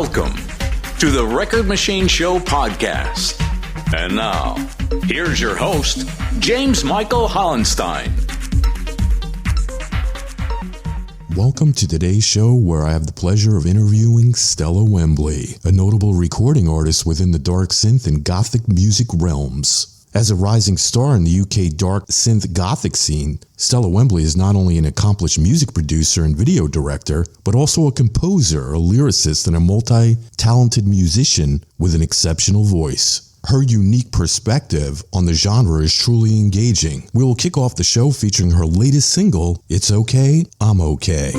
Welcome to the Record Machine Show podcast. And now, here's your host, James Michael Hollenstein. Welcome to today's show, where I have the pleasure of interviewing Stella Wembley, a notable recording artist within the dark synth and Gothic music realms. As a rising star in the UK dark synth Gothic scene, Stella Wembley is not only an accomplished music producer and video director, but also a composer, a lyricist, and a multi-talented musician with an exceptional voice. Her unique perspective on the genre is truly engaging. We will kick off the show featuring her latest single, It's Okay, I'm Okay.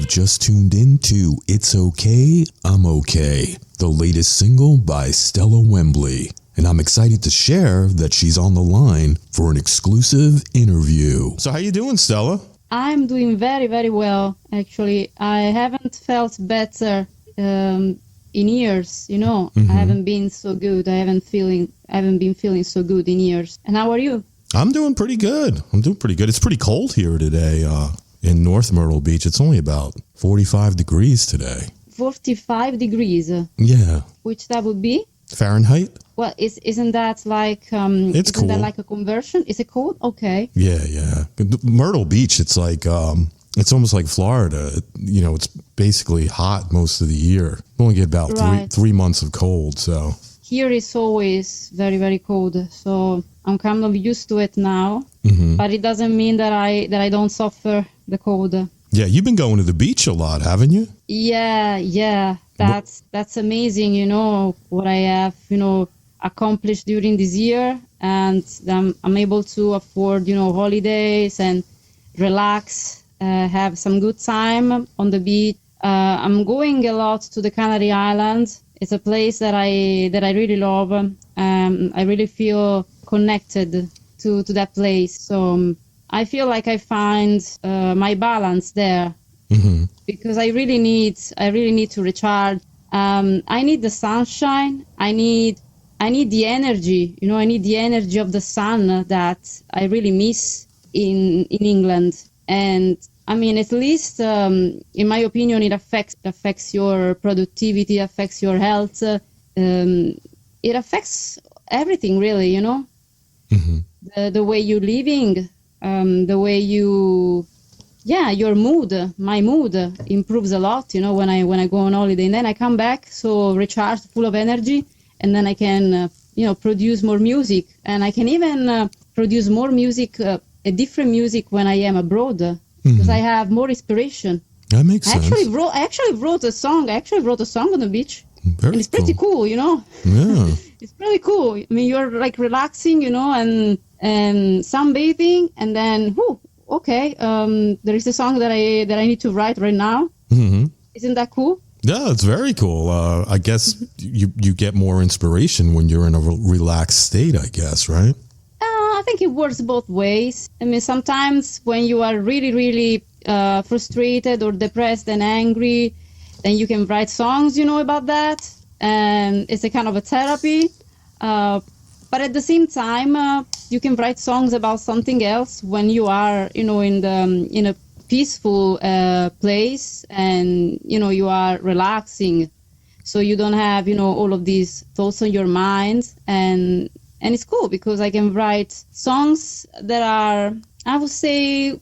Just tuned in to It's Okay, I'm Okay, the latest single by Stella Wembley. And I'm excited to share that she's on the line for an exclusive interview. So how you doing, Stella? I'm doing very, very well, actually. I haven't felt better in years, you know. I haven't been so good. I haven't been feeling so good in years. And how are you? I'm doing pretty good. It's pretty cold here today in North Myrtle Beach. It's only about 45 degrees today. 45 degrees? Yeah. Which that would be? Fahrenheit? Well, isn't that like it's cool. That like a conversion? Is it cold? Okay. Yeah. Myrtle Beach, it's like it's almost like Florida. You know, it's basically hot most of the year. We only get about three months of cold, so. Here is always very, very cold, so I'm kind of used to it now. Mm-hmm. But it doesn't mean that I don't suffer the cold. Yeah, you've been going to the beach a lot, haven't you? Yeah. That's amazing, you know, what I have, you know, accomplished during this year, and I'm able to afford, you know, holidays and relax, have some good time on the beach. I'm going a lot to the Canary Islands. It's a place that I really love. I really feel connected to that place. So I feel like I find my balance there. Mm-hmm. Because I really need to recharge. I need the sunshine. I need the energy. You know, I need the energy of the sun that I really miss in England. And I mean, at least in my opinion, it affects your productivity, affects your health. It affects everything, really. You know, mm-hmm. the way you're living, the way you. Yeah, your mood, my mood improves a lot, you know, when I go on holiday, and then I come back so recharged, full of energy, and then I can, produce more music, and I can even produce more music, a different music when I am abroad, because I have more inspiration. That makes sense. I actually wrote a song on the beach. Very and it's pretty cool, you know. Yeah. It's really cool. I mean, you're like relaxing, you know, and sunbathing, and then okay, there is a song that I need to write right now. Mm-hmm. Isn't that cool? Yeah, it's very cool. I guess you get more inspiration when you're in a relaxed state, I guess, right? I think it works both ways. I mean, sometimes when you are really, really frustrated or depressed and angry, then you can write songs, you know, about that. And it's a kind of a therapy. But at the same time, you can write songs about something else when you are, you know, in a peaceful place, and you know you are relaxing, so you don't have, you know, all of these thoughts on your mind, and it's cool because I can write songs that are, I would say,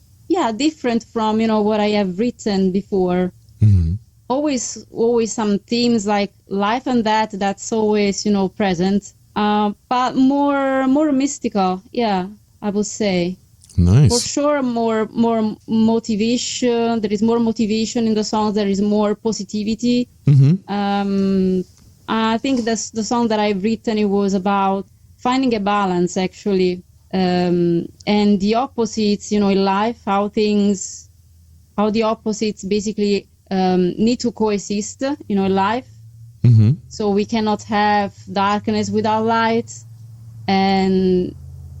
different from, you know, what I have written before. Mm-hmm. Always some themes like life and that's always, you know, present. But more mystical, I would say. Nice. For sure, more motivation. There is more motivation in the songs. There is more positivity. Mm-hmm. I think the song that I've written, it was about finding a balance, actually, and the opposites, you know, in life, how the opposites basically need to coexist, you know, in life. Mm-hmm. So we cannot have darkness without light, and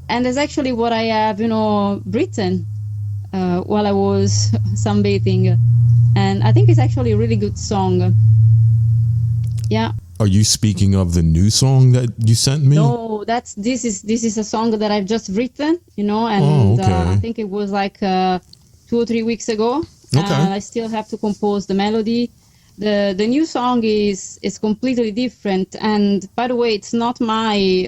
that's actually what I have, you know, written while I was sunbathing, and I think it's actually a really good song. Yeah. Are you speaking of the new song that you sent me? No, this is a song that I've just written, you know, and okay. I think it was like 2 or 3 weeks ago. Okay. I still have to compose the melody. The new song is completely different, and by the way, it's not my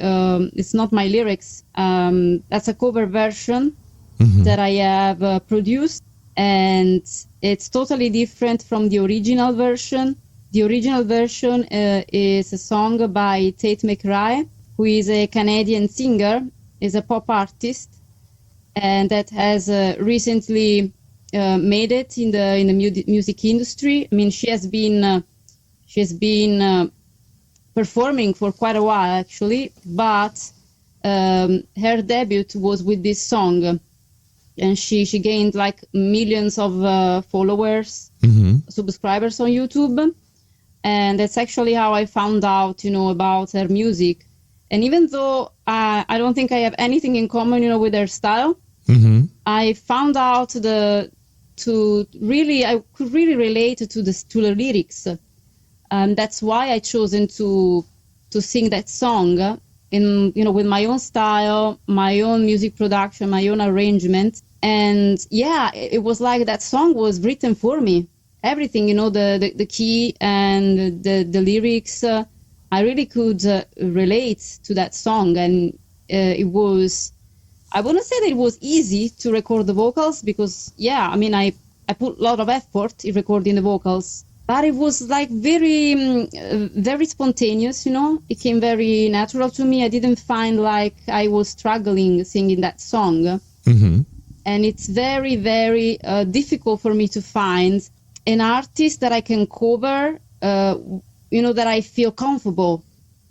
lyrics. That's a cover version that I have produced, and it's totally different from the original version. The original version is a song by Tate McRae, who is a Canadian singer, is a pop artist, and that has recently made it in the music industry. I mean, she has been performing for quite a while, actually, but her debut was with this song, and she gained like millions of followers, subscribers on YouTube, and that's actually how I found out, you know, about her music. And even though I don't think I have anything in common, you know, with her style, I found out I could really relate to the lyrics. That's why I chosen to sing that song. with my own style, my own music production, my own arrangement. And yeah, it was like that song was written for me. Everything, the key and the lyrics, I really could relate to that song. And it was, I wouldn't say that it was easy to record the vocals because, I put a lot of effort in recording the vocals. But it was like very, very spontaneous, It came very natural to me. I didn't find like I was struggling singing that song. Mm-hmm. And it's very, very difficult for me to find an artist that I can cover, that I feel comfortable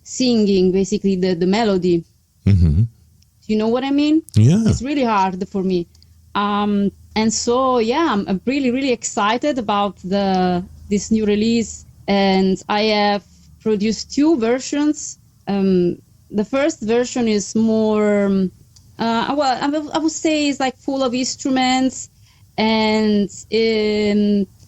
singing, basically, the melody. Mm-hmm. You know what I mean? Yeah. It's really hard for me. And so, I'm really, really excited about this new release. And I have produced 2 versions. The first version is more... I would say it's like full of instruments, and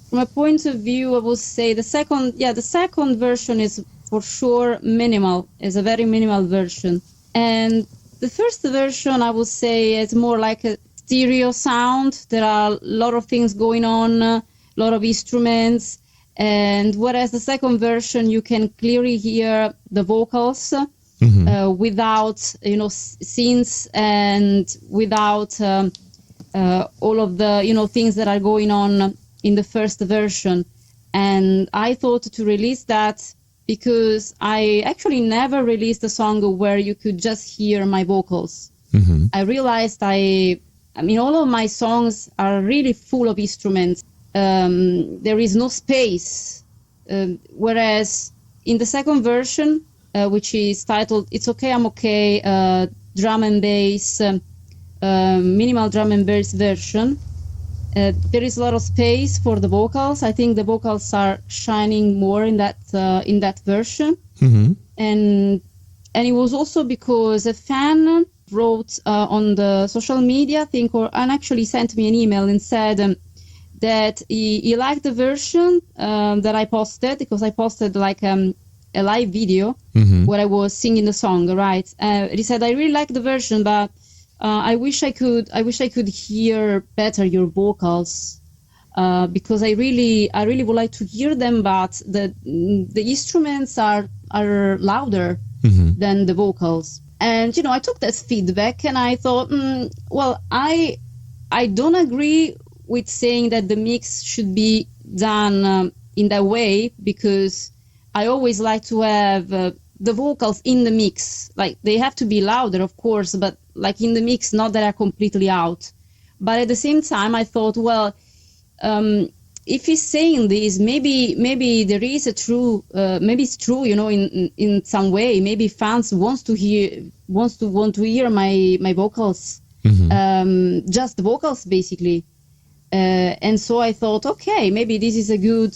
from a point of view, I would say the second version is for sure minimal. It's a very minimal version, and the first version I would say is more like a stereo sound. There are a lot of things going on, a lot of instruments, and whereas the second version you can clearly hear the vocals. Mm-hmm. Without synths and without all of the things that are going on in the first version. And I thought to release that because I actually never released a song where you could just hear my vocals. Mm-hmm. I realized all of my songs are really full of instruments. There is no space, whereas in the second version, which is titled It's Okay, I'm Okay, drum and bass, minimal drum and bass version. There is a lot of space for the vocals. I think the vocals are shining more in that version. Mm-hmm. And it was also because a fan wrote on the social media and actually sent me an email and said that he liked the version that I posted, because I posted like a live video mm-hmm. where I was singing the song, right? He said, I really like the version, but I wish I could hear better your vocals, because I really would like to hear them, but the instruments are louder mm-hmm. than the vocals. And I took that feedback and I thought, I don't agree with saying that the mix should be done in that way, because I always like to have the vocals in the mix. Like, they have to be louder, of course, but like in the mix, not that are completely out. But at the same time, I thought, if he's saying this, maybe there is a true, maybe it's true, in some way. Maybe fans want to hear my vocals, mm-hmm. Just the vocals, basically. And so I thought, okay, maybe this is a good.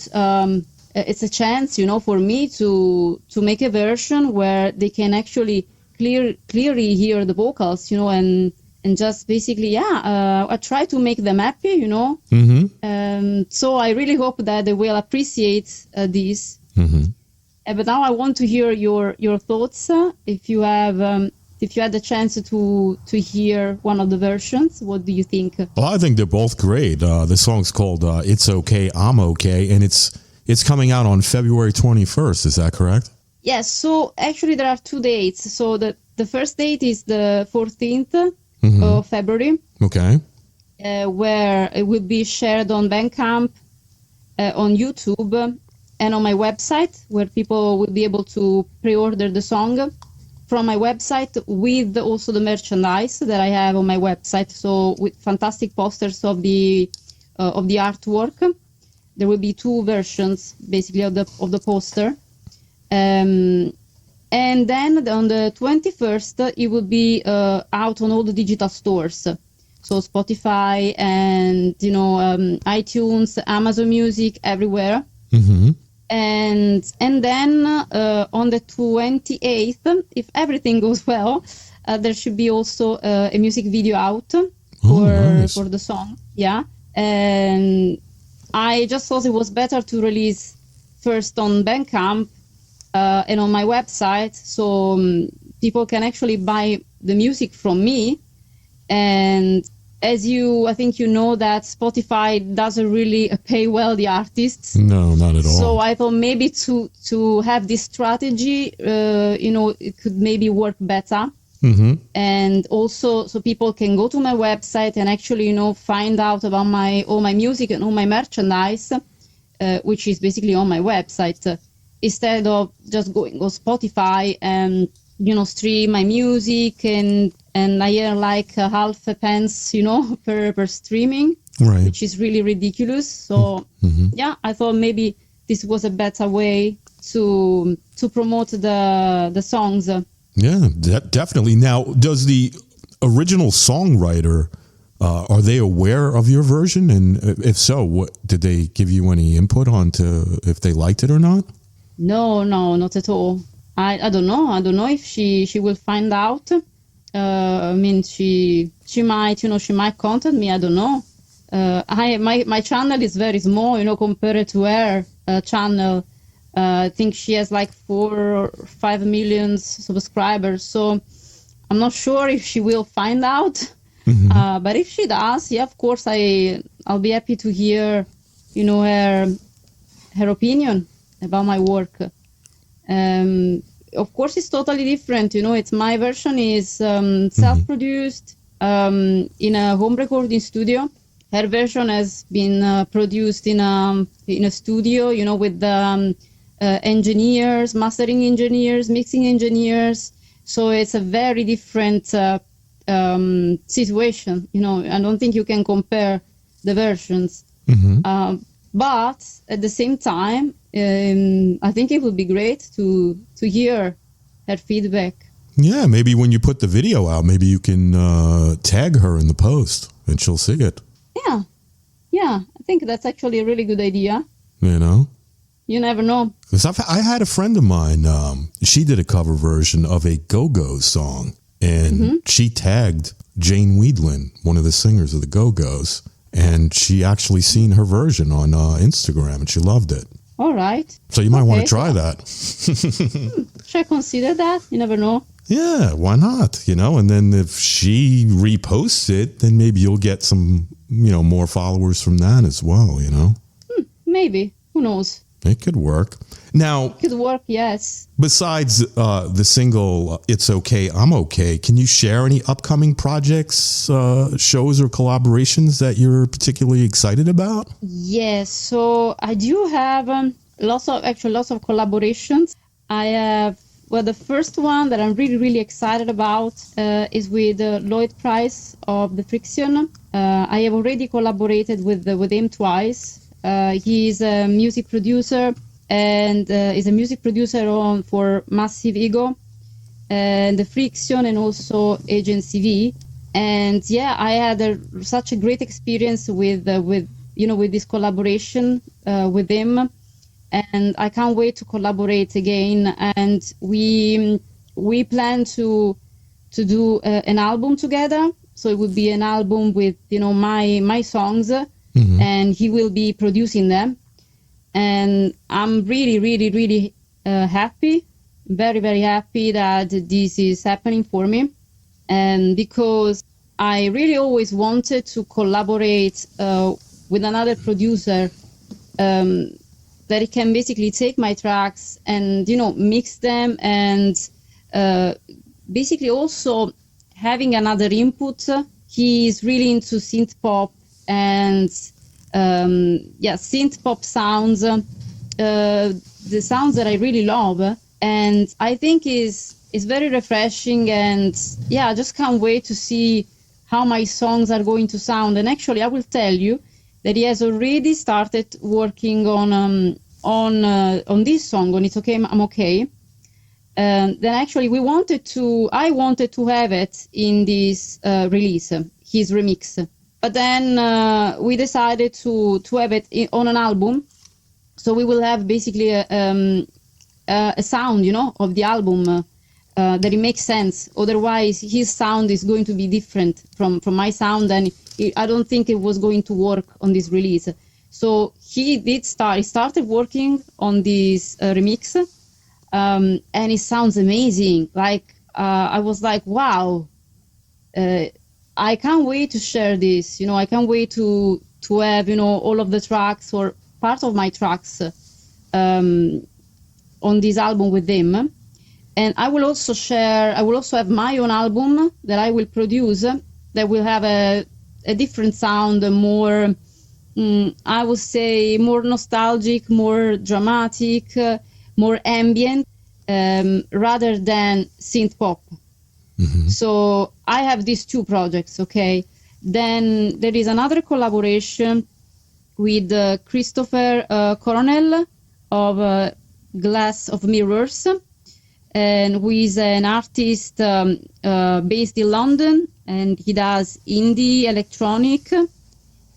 It's a chance, for me to make a version where they can actually clearly hear the vocals, and just basically, I try to make them happy, Mm-hmm. So I really hope that they will appreciate this. Mm-hmm. But now I want to hear your thoughts. If you had the chance to hear one of the versions, what do you think? Well, I think they're both great. The song's called "It's Okay, I'm Okay," and it's coming out on February 21st. Is that correct? Yes. So actually, there are 2 dates. So the first date is the 14th mm-hmm. of February. Okay. Where it will be shared on Bandcamp, on YouTube, and on my website, where people will be able to pre-order the song from my website, with also the merchandise that I have on my website. So with fantastic posters of the artwork. There will be 2 versions, basically, of the poster. And then on the 21st, it will be out on all the digital stores. So Spotify and, iTunes, Amazon Music, everywhere. Mm-hmm. And then on the 28th, if everything goes well, there should be also a music video out for the song. Yeah. And I just thought it was better to release first on Bandcamp and on my website, so people can actually buy the music from me. And I think you know that Spotify doesn't really pay well the artists. No, not at all. So I thought maybe to have this strategy, it could maybe work better. Mm-hmm. And also, so people can go to my website and actually, find out about all my music and all my merchandise, which is basically on my website, instead of just going on Spotify and, stream my music and I earn like half a pence, per streaming, right, which is really ridiculous. So I thought maybe this was a better way to promote the songs. Yeah, definitely. Now, does the original songwriter, are they aware of your version? And if so, did they give you any input onto if they liked it or not? No, not at all. I don't know. I don't know if she will find out. She might contact me. I don't know. My channel is very small, compared to her channel. I think she has like 4 or 5 million subscribers. So I'm not sure if she will find out. Mm-hmm. But if she does, of course, I'll be happy to hear, her opinion about my work. Of course, it's totally different. It's my version is self-produced in a home recording studio. Her version has been produced in a studio, with the engineers, mastering engineers, mixing engineers. So it's a very different situation. I don't think you can compare the versions. Mm-hmm. But at the same time, I think it would be great to hear her feedback. Yeah, maybe when you put the video out, maybe you can tag her in the post and she'll see it. Yeah, I think that's actually a really good idea. You never know. Because I had a friend of mine, she did a cover version of a Go-Go song, and she tagged Jane Weedland, one of the singers of the Go-Go's, and she actually seen her version on Instagram, and she loved it. All right. So you might want to try that. Should I consider that? You never know. Yeah, why not? And then if she reposts it, then maybe you'll get some, more followers from that as well, Maybe. Who knows? It could work. Now, it could work, yes. Besides the single "It's Okay, I'm Okay," can you share any upcoming projects, shows, or collaborations that you're particularly excited about? Yes, so I do have lots of collaborations. I have the first one that I'm really, really excited about is with Lloyd Price of The Friction. I have already collaborated with him twice. He's a music producer and is a music producer for Massive Ego and The Friction and also Agency V. And I had such a great experience with this collaboration with him. And I can't wait to collaborate again. And we plan to do an album together. So it would be an album with my songs. Mm-hmm. And he will be producing them. And I'm really, really, really happy, very, very happy that this is happening for me. And because I really always wanted to collaborate with another producer that it can basically take my tracks and, mix them and basically also having another input. He is really into synth pop and synth pop sounds, the sounds that I really love, and I think is very refreshing. And I just can't wait to see how my songs are going to sound. And actually, I will tell you that he has already started working on this song, on "It's Okay, I'm Okay." Then actually, I wanted to have it in this release, his remix. But then we decided to have it on an album. So we will have basically a sound, of the album that it makes sense. Otherwise, his sound is going to be different from my sound. And I don't think it was going to work on this release. So he started working on this remix. And it sounds amazing. Like, I was like, wow, I can't wait to share this. I can't wait to have, all of the tracks or part of my tracks on this album with them. And I will also have my own album that I will produce that will have a different sound, more, I would say, more nostalgic, more dramatic, more ambient, rather than synth pop. Mm-hmm. So I have these two projects, okay? Then there is another collaboration with Christopher Coronel of Glass of Mirrors, and who is an artist based in London, and he does indie electronic.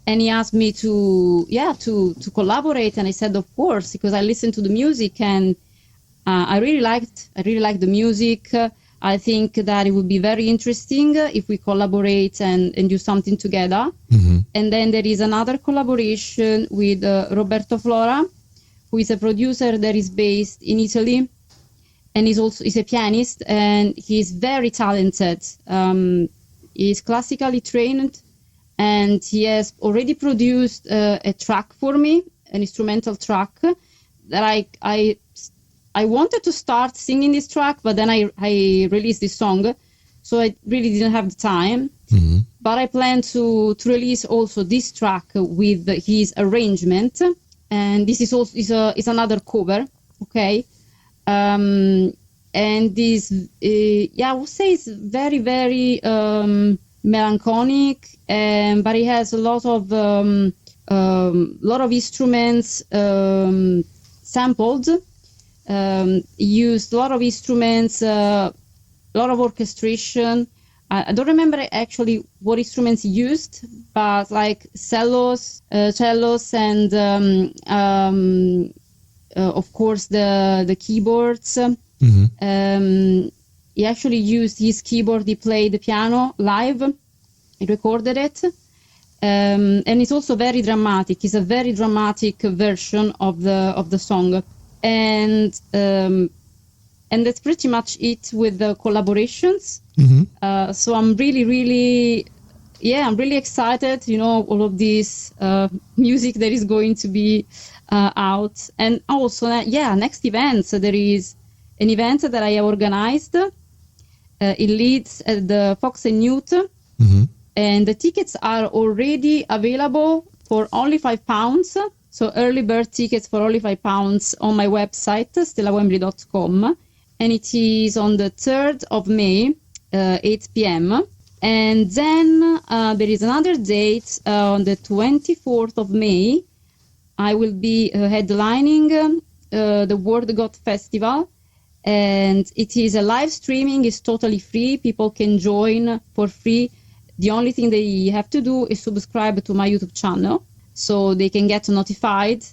And he asked me to collaborate, and I said, of course, because I listened to the music and I really liked the music. I think that it would be very interesting if we collaborate and do something together. Mm-hmm. And then there is another collaboration with Roberto Flora, who is a producer that is based in Italy, and is a pianist, and he's very talented. He's classically trained, and he has already produced a track for me, an instrumental track that I wanted to start singing this track, but then I released this song, so I really didn't have the time. Mm-hmm. But I plan to release also this track with his arrangement, and this is also is another cover, okay? And this, I would say it's very, very melancholic, but it has a lot of instruments sampled. Used a lot of instruments, a lot of orchestration. I don't remember actually what instruments he used, but like cellos, and of course the keyboards. Mm-hmm. He actually used his keyboard. He played the piano live. He recorded it, and it's also very dramatic. It's a very dramatic version of the song. And that's pretty much it with the collaborations. Mm-hmm. So I'm really excited, all of this music that is going to be out. And also, next event. So there is an event that I organized in Leeds at the Fox and Newt. Mm-hmm. And the tickets are already available for only £5. So early bird tickets for only £5 on my website, stellawembley.com. And it is on the 3rd of May, 8 p.m. And then there is another date on the 24th of May. I will be headlining the World Goth Festival. And it is a live streaming. It's totally free. People can join for free. The only thing they have to do is subscribe to my YouTube channel, so they can get notified.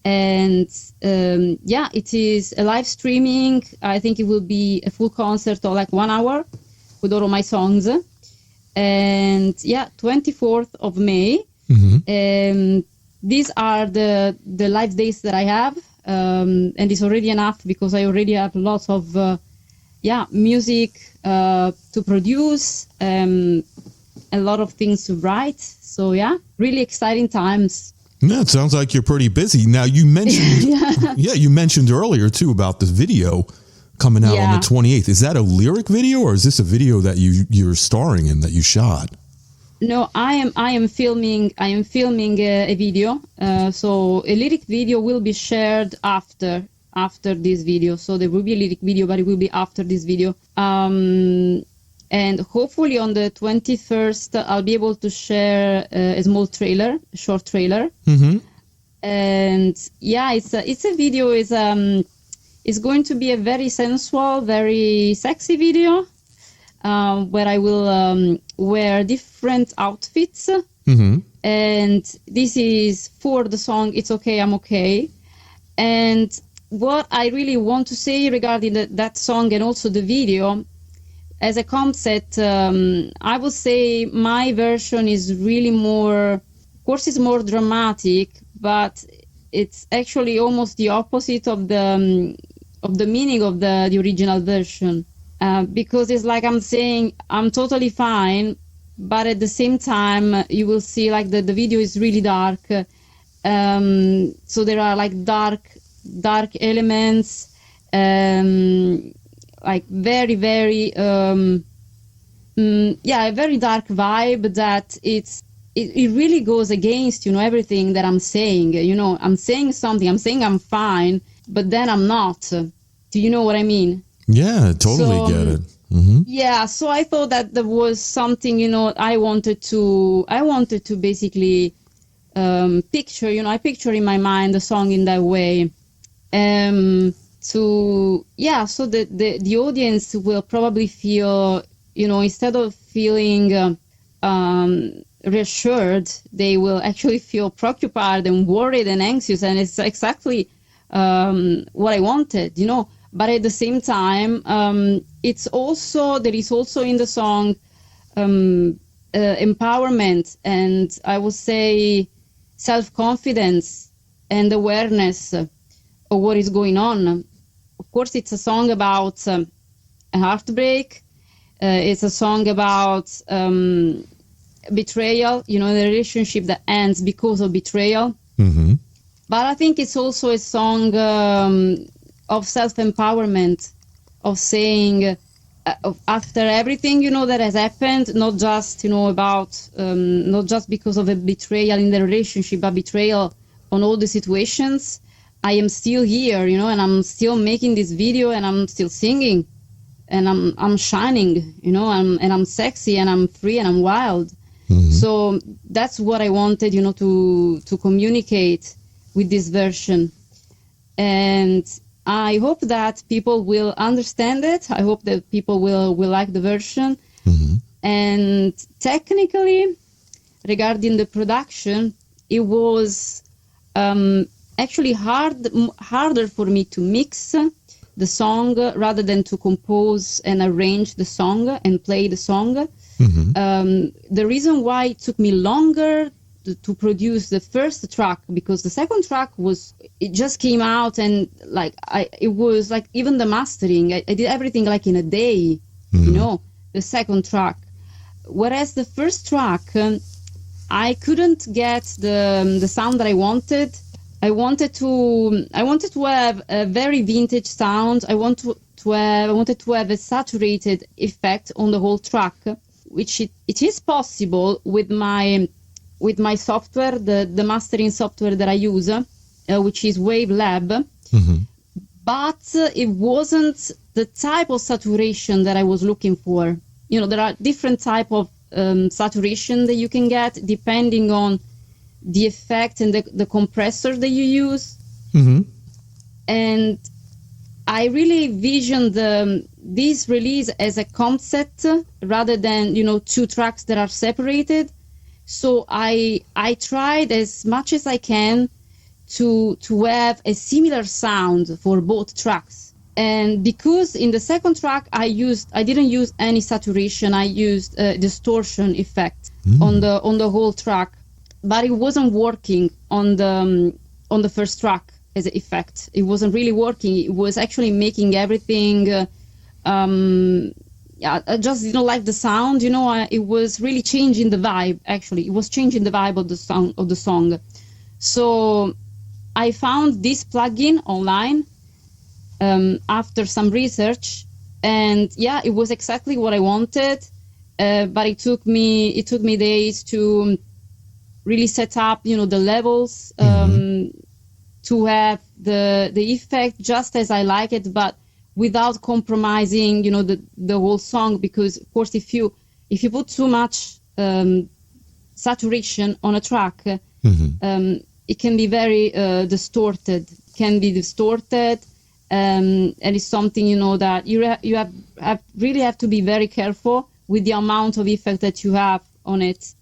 And it is a live streaming. I think it will be a full concert of like 1 hour with all of my songs. And 24th of May. Mm-hmm. These are the live days that I have. And it's already enough because I already have lots of music to produce, a lot of things to write. So really exciting times. Yeah, it sounds like you're pretty busy. Now you mentioned, you mentioned earlier too about this video coming out on the 28th. Is that a lyric video, or is this a video that you're starring in that you shot? No, I am filming a video. So a lyric video will be shared after this video. So there will be a lyric video, but it will be after this video. And hopefully on the 21st, I'll be able to share a small trailer, a short trailer. Mm-hmm. And it's a video. It's going to be a very sensual, very sexy video. Where I will wear different outfits. Mm-hmm. And this is for the song It's Okay, I'm Okay. And what I really want to say regarding that song and also the video, as a concept, I would say my version is really more, of course it's more dramatic, but it's actually almost the opposite of the meaning of the original version. because it's like I'm saying I'm totally fine, but at the same time you will see like the video is really dark. So there are like dark elements, like very, very, a very dark vibe that it really goes against, everything that I'm saying. I'm saying something, I'm saying I'm fine, but then I'm not. Do you know what I mean? Yeah, totally get it. Mm-hmm. Yeah, so I thought that there was something, I wanted to basically picture, I picture in my mind the song in that way. So the audience will probably feel, instead of feeling reassured, they will actually feel preoccupied and worried and anxious, and it's exactly what I wanted, But at the same time, there is also in the song empowerment, and I would say self-confidence and awareness of what is going on. Of course, it's a song about a heartbreak. It's a song about betrayal, the relationship that ends because of betrayal. Mm-hmm. But I think it's also a song of self-empowerment, of saying after everything, that has happened, not just, about, not just because of a betrayal in the relationship, but betrayal on all the situations, I am still here, and I'm still making this video, and I'm still singing, and I'm shining, and I'm sexy, and I'm free, and I'm wild. Mm-hmm. So that's what I wanted, to communicate with this version. And I hope that people will understand it. I hope that people will like the version. Mm-hmm. And technically, regarding the production, it was actually harder for me to mix the song rather than to compose and arrange the song and play the song. Mm-hmm. The reason why it took me longer to produce the first track, because the second track it just came out, and it was like even the mastering, I did everything like in a day, mm-hmm. The second track. Whereas the first track, I couldn't get the sound that I wanted. I wanted to have a very vintage sound. I wanted to have a saturated effect on the whole track, which it is possible with my software, the mastering software that I use, which is Wave Lab. Mm-hmm. But it wasn't the type of saturation that I was looking for. There are different type of saturation that you can get depending on the effect and the compressor that you use. Mm-hmm. And I really visioned this release as a concept rather than, two tracks that are separated. So I tried as much as I can to have a similar sound for both tracks. And because in the second track I didn't use any saturation, I used a distortion effect on the whole track, but it wasn't working on the first track as an effect. It wasn't really working. It was actually making everything. I just didn't like the sound. It was really changing the vibe. Actually, it was changing the vibe of the song. So I found this plugin online after some research, and it was exactly what I wanted. But it took me days to really set up, the levels, to have the effect just as I like it, but without compromising, the whole song. Because of course, if you put too much saturation on a track, it can be very distorted. And it's something that you really have to be very careful with the amount of effect that you have on it.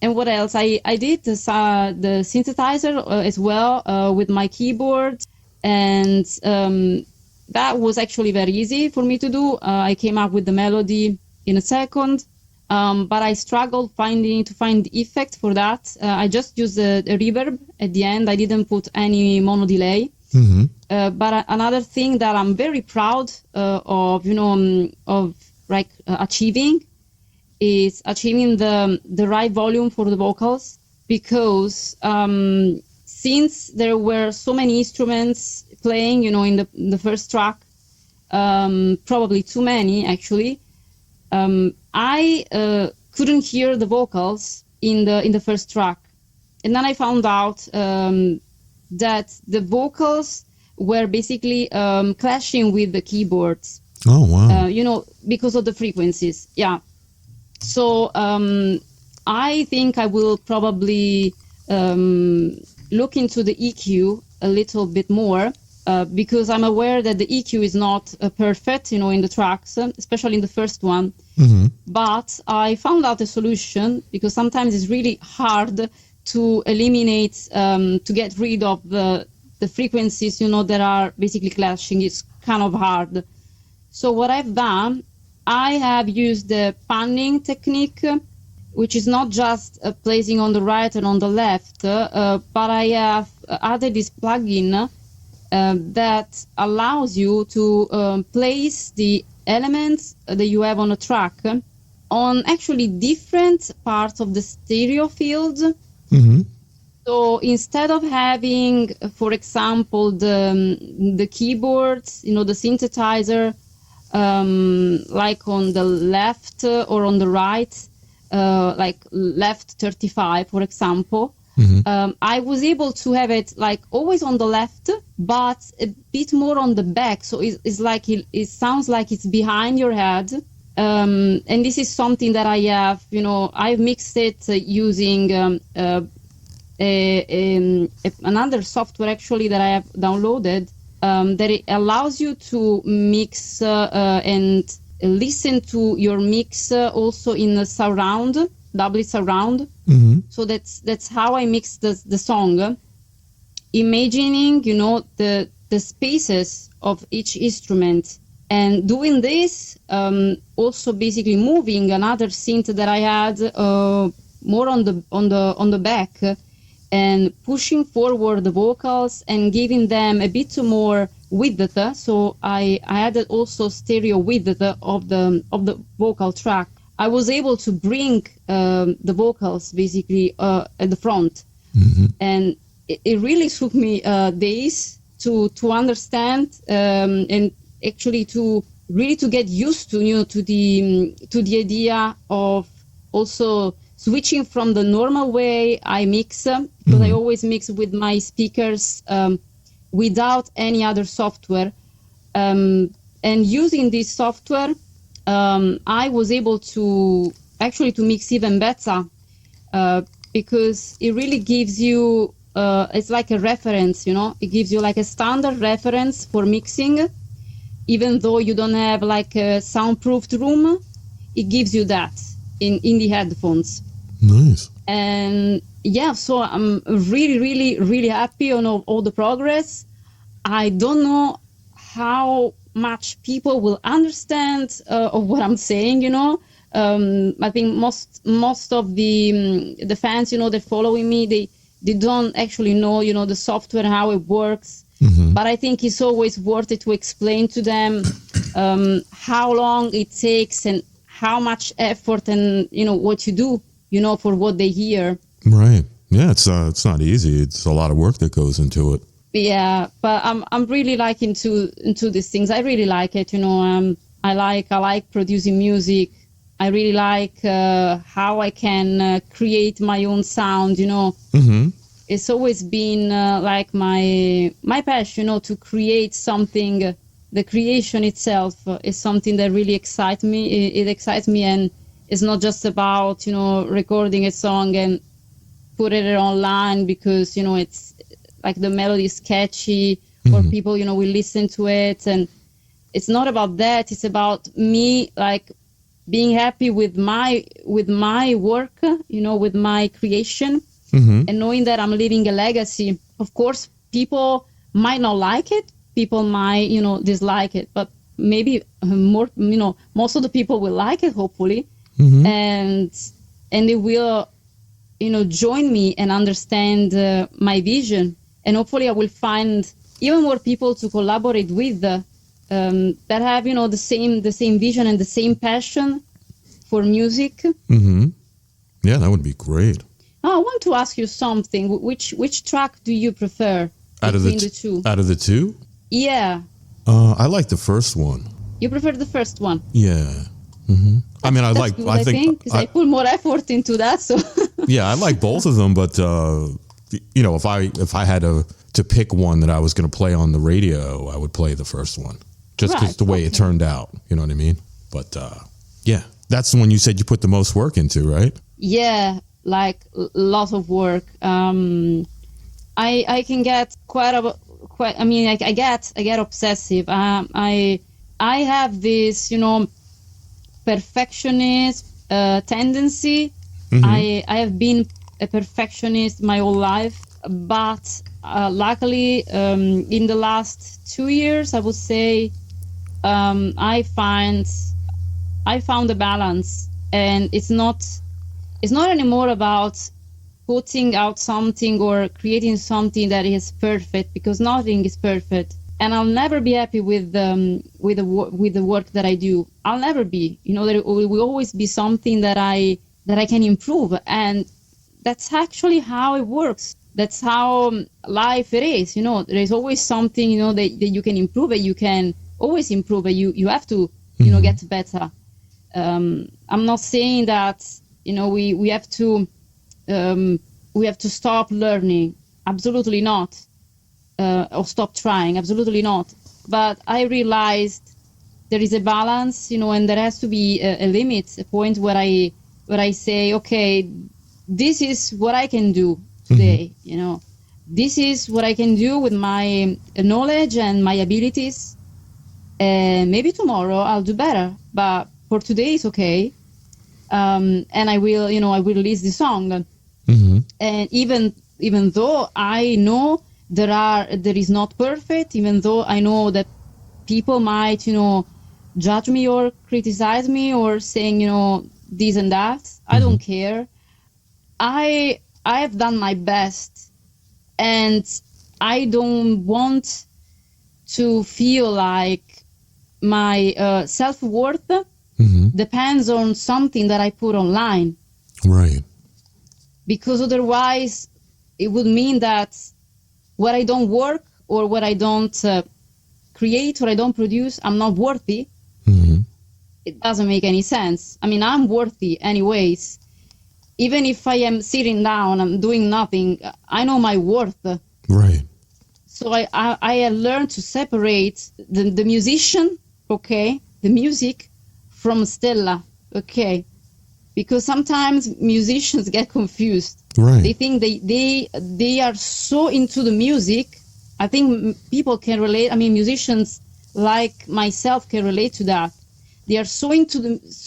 And what else? I did the synthesizer as well with my keyboard, and that was actually very easy for me to do. I came up with the melody in a second, but I struggled to find the effect for that. I just used a reverb at the end. I didn't put any mono delay. But another thing that I'm very proud of achieving is achieving the right volume for the vocals, because since there were so many instruments playing, in the first track, probably too many actually, I couldn't hear the vocals in the first track. And then I found out that the vocals were basically clashing with the keyboards. Oh, wow. Because of the frequencies. Yeah. So I think I will probably look into the EQ a little bit more, because I'm aware that the EQ is not perfect, in the tracks, especially in the first one. But I found out a solution, because sometimes it's really hard to eliminate, to get rid of the frequencies, that are basically clashing. It's kind of hard. So what I've done, I have used the panning technique, which is not just placing on the right and on the left, but I have added this plugin that allows you to place the elements that you have on a track on actually different parts of the stereo field. So instead of having, for example, the keyboards, the synthesizer, like on the left or on the right, like left 35, for example, I was able to have it like always on the left, but a bit more on the back. So it's like it sounds like it's behind your head. And this is something that I have, I've mixed it using another software actually that I have downloaded, that it allows you to mix and listen to your mix also in a surround, doubly surround. So that's how I mix the song, imagining the spaces of each instrument, and doing this, also basically moving another synth that I had more on the back, and pushing forward the vocals and giving them a bit more width. So I added also stereo width of the vocal track. I was able to bring the vocals basically at the front, and it really took me days to understand and actually to get used to to the idea of also switching from the normal way I mix, because I always mix with my speakers without any other software. And using this software, I was able to mix even better, because it really gives you, it's like a reference, it gives you like a standard reference for mixing. Even though you don't have like a soundproofed room, it gives you that in the headphones. Nice. And yeah, so I'm really, really, really happy on all the progress. I don't know how much people will understand of what I'm saying, I think most of the fans, they're following me, they don't actually know, the software, how it works. But I think it's always worth it to explain to them how long it takes and how much effort and, what you do, for what they hear. Right. Yeah, it's not easy. It's a lot of work that goes into it. Yeah, but I'm really like into these things. I really like it, I like producing music. I really like how I can create my own sound, It's always been like my passion, to create something. The creation itself is something that really excites me. It excites me, and it's not just about, recording a song and put it online because, it's like the melody is catchy or people, will listen to it. And it's not about that. It's about me, like, being happy with my work, with my creation. And knowing that I'm leaving a legacy. Of course, people might not like it. People might, dislike it. But maybe more, most of the people will like it, hopefully. And they will, join me and understand my vision. And hopefully I will find even more people to collaborate with that have, the same vision and the same passion for music. Mm-hmm. Yeah, that would be great. I want to ask you something. Which track do you prefer between the two? Out of the two? Yeah. I like the first one. You prefer the first one? Yeah. Mm-hmm. I mean, I think because I put more effort into that. So. Yeah, I like both of them, but if I had to pick one that I was going to play on the radio, I would play the first one, just because the way it turned out. You know what I mean? But yeah, that's the one you said you put the most work into, right? Yeah, like a lot of work. I can get I get obsessive. I have this, perfectionist tendency. Mm-hmm. I have been a perfectionist my whole life, but luckily in the last 2 years, I would say, I found a balance, and it's not anymore about putting out something or creating something that is perfect, because nothing is perfect, and I'll never be happy with the work that I do. I'll never be. There will always be something that I can improve, and that's actually how it works. That's how life it is. There is always something that you can improve. You can always improve. You have to mm-hmm. get better. I'm not saying that we have to stop learning. Absolutely not. Or stop trying. Absolutely not. But I realized there is a balance, and there has to be a limit, a point where I say, okay, this is what I can do today. Mm-hmm. This is what I can do with my knowledge and my abilities. And maybe tomorrow I'll do better, but for today it's okay. And I will release the song. Mm-hmm. And even though I know there is not perfect, even though I know that people might, judge me or criticize me or saying, this and that, mm-hmm. I don't care. I have done my best, and I don't want to feel like my self-worth mm-hmm. depends on something that I put online. Right. Because otherwise it would mean that what I don't work or what I don't create or I don't produce, I'm not worthy. Mm-hmm. It doesn't make any sense. I mean, I'm worthy anyways. Even if I am sitting down, I'm doing nothing, I know my worth. Right. So I have learned to separate the musician, okay, the music, from Stella, okay, because sometimes musicians get confused. Right. They think they are so into the music. I think people can relate. I mean, musicians like myself can relate to that. They are so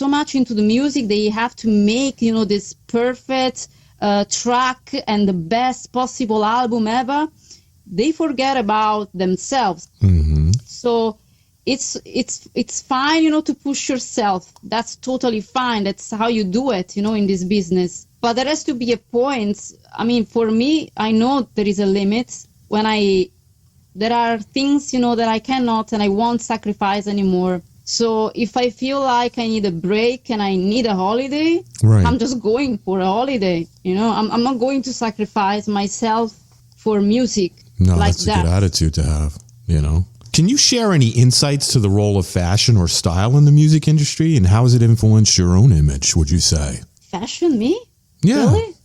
much into the music. They have to make, this perfect track and the best possible album ever. They forget about themselves. Mm-hmm. So it's fine, to push yourself. That's totally fine. That's how you do it, in this business. But there has to be a point. I mean, for me, I know there is a limit when there are things, that I cannot and I won't sacrifice anymore. So if I feel like I need a break and I need a holiday, right. I'm just going for a holiday. I'm not going to sacrifice myself for music. No, like that's a good attitude to have, Can you share any insights to the role of fashion or style in the music industry, and how has it influenced your own image, would you say? Fashion, me? Yeah. Really?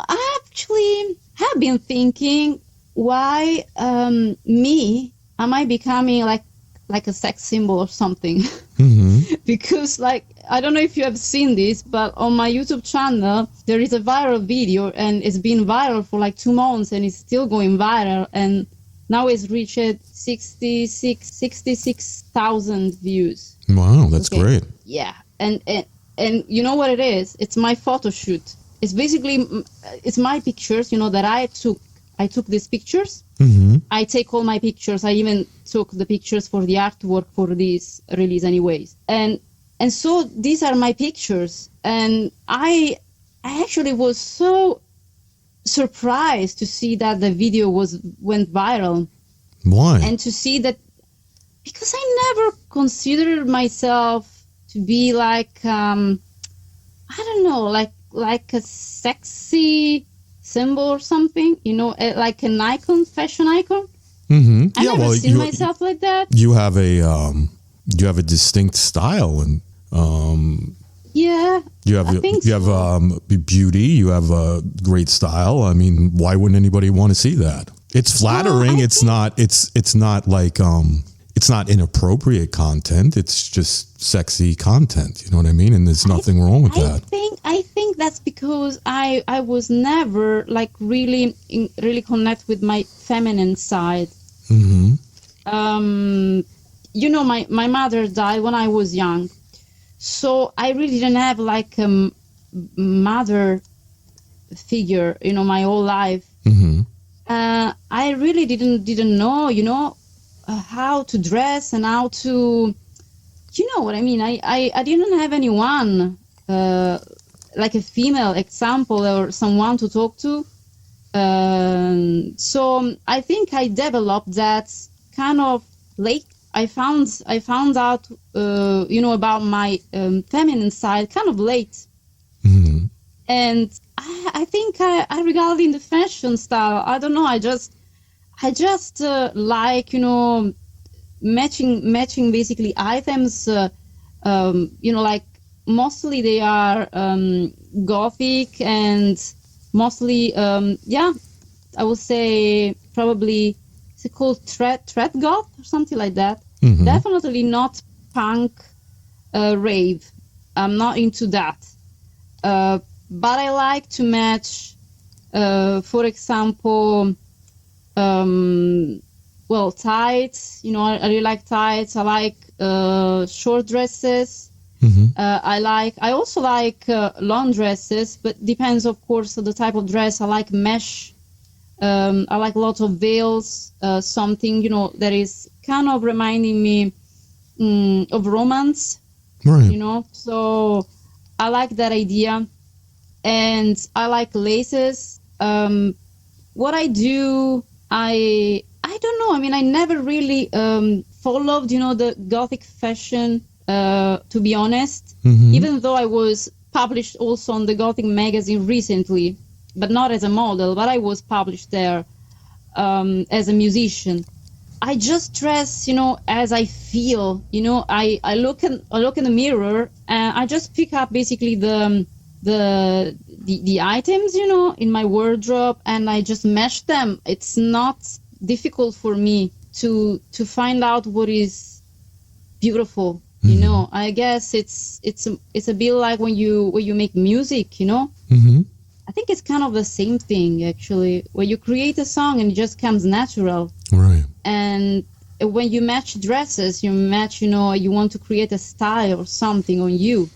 I actually have been thinking, why me? Am I becoming like a sex symbol or something? Mm-hmm. Because I don't know if you have seen this, but on my YouTube channel, there is a viral video, and it's been viral for 2 months, and it's still going viral. And now it's reached 66,000 views. Wow, that's great. Yeah. And you know what it is? It's my photo shoot. It's basically, it's my pictures, that I took. I took these pictures. Mm-hmm. I take all my pictures. I even took the pictures for the artwork for this release anyways. And so these are my pictures. And I actually was so surprised to see that the video went viral. Why? And to see that, because I never considered myself to be like, I don't know, like a sexy symbol or something, like an icon, fashion icon. Mm-hmm. I never seen myself like that. You have a distinct style, and yeah, you have beauty. You have a great style. I mean, why wouldn't anybody want to see that? It's flattering. It's not like it's not inappropriate content. It's just sexy content. You know what I mean? And there's nothing wrong with that. I think that's because I was never like really connect with my feminine side. Mm-hmm. My mother died when I was young, so I really didn't have like a mother figure, my whole life. Mm-hmm. I really didn't know, how to dress and how to, what I mean. I didn't have anyone like a female example or someone to talk to. So I think I developed that kind of late. I found out, about my feminine side kind of late. Mm-hmm. And I think I regarding the fashion style, I don't know. I just like, matching basically items, like mostly they are Gothic and mostly, I would say probably, is it called thread goth or something like that? Mm-hmm. Definitely not punk rave. I'm not into that. But I like to match, for example, tights. I really like tights. I like short dresses. Mm-hmm. I also like long dresses, but depends, of course, on the type of dress. I like mesh. I like a lot of veils, something, that is kind of reminding me of romance, right. So I like that idea. And I like laces. What I do, I don't know. I mean, I never really followed, the Gothic fashion, to be honest, Mm-hmm. even though I was published also on the Gothic magazine recently, but not as a model, but I was published there as a musician. I just dress, as I feel. I look in the mirror and I just pick up basically the items, in my wardrobe, and I just mesh them. It's not difficult for me to find out what is beautiful. Mm-hmm. I guess it's a bit like when you make music. Mm-hmm. I think it's kind of the same thing, actually, where you create a song and it just comes natural. Right. And when you match dresses, you match, you want to create a style or something on you,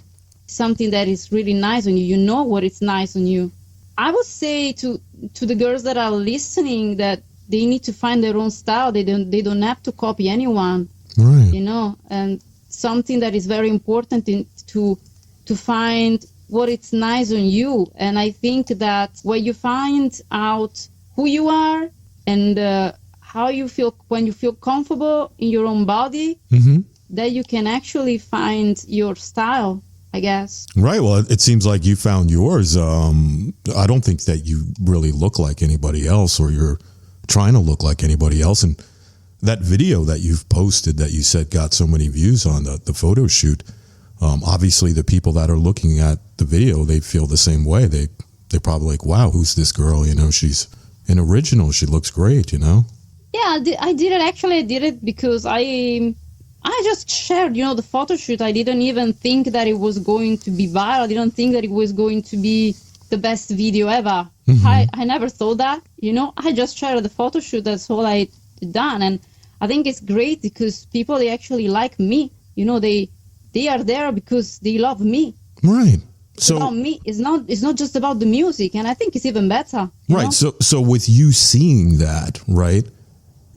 something that is really nice on you. You know what is nice on you. I would say to the girls that are listening that they need to find their own style. They don't have to copy anyone. Right. And something that is very important to find what is nice on you. And I think that when you find out who you are and how you feel when you feel comfortable in your own body, Mm-hmm. that you can actually find your style, I guess. Right. Well, it seems like you found yours. I don't think that you really look like anybody else, or you're trying to look like anybody else. And that video that you've posted that you said got so many views on the photo shoot, obviously the people that are looking at the video, they feel the same way. They're probably like, wow, who's this girl? She's an original. She looks great, Yeah, I did it. Actually, I did it because I just shared, the photo shoot. I didn't even think that it was going to be viral. I didn't think that it was going to be the best video ever. Mm-hmm. I never thought that, I just shared the photo shoot. That's all I done. And I think it's great because people, they actually like me. They are there because they love me. Right. So about me. It's not just about the music. And I think it's even better. Right. So with you seeing that, right,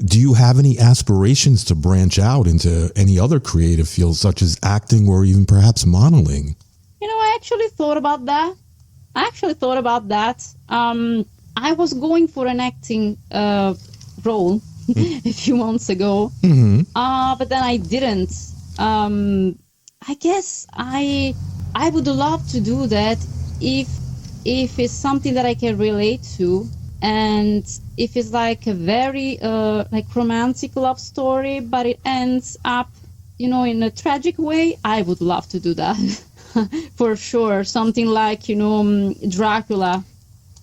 do you have any aspirations to branch out into any other creative fields such as acting or even perhaps modeling? I actually thought about that. I was going for an acting role, a few months ago. But then I didn't. I guess I would love to do that if it's something that I can relate to, and if it's like a very like romantic love story, but it ends up, in a tragic way, I would love to do that. For sure. Something like, Dracula,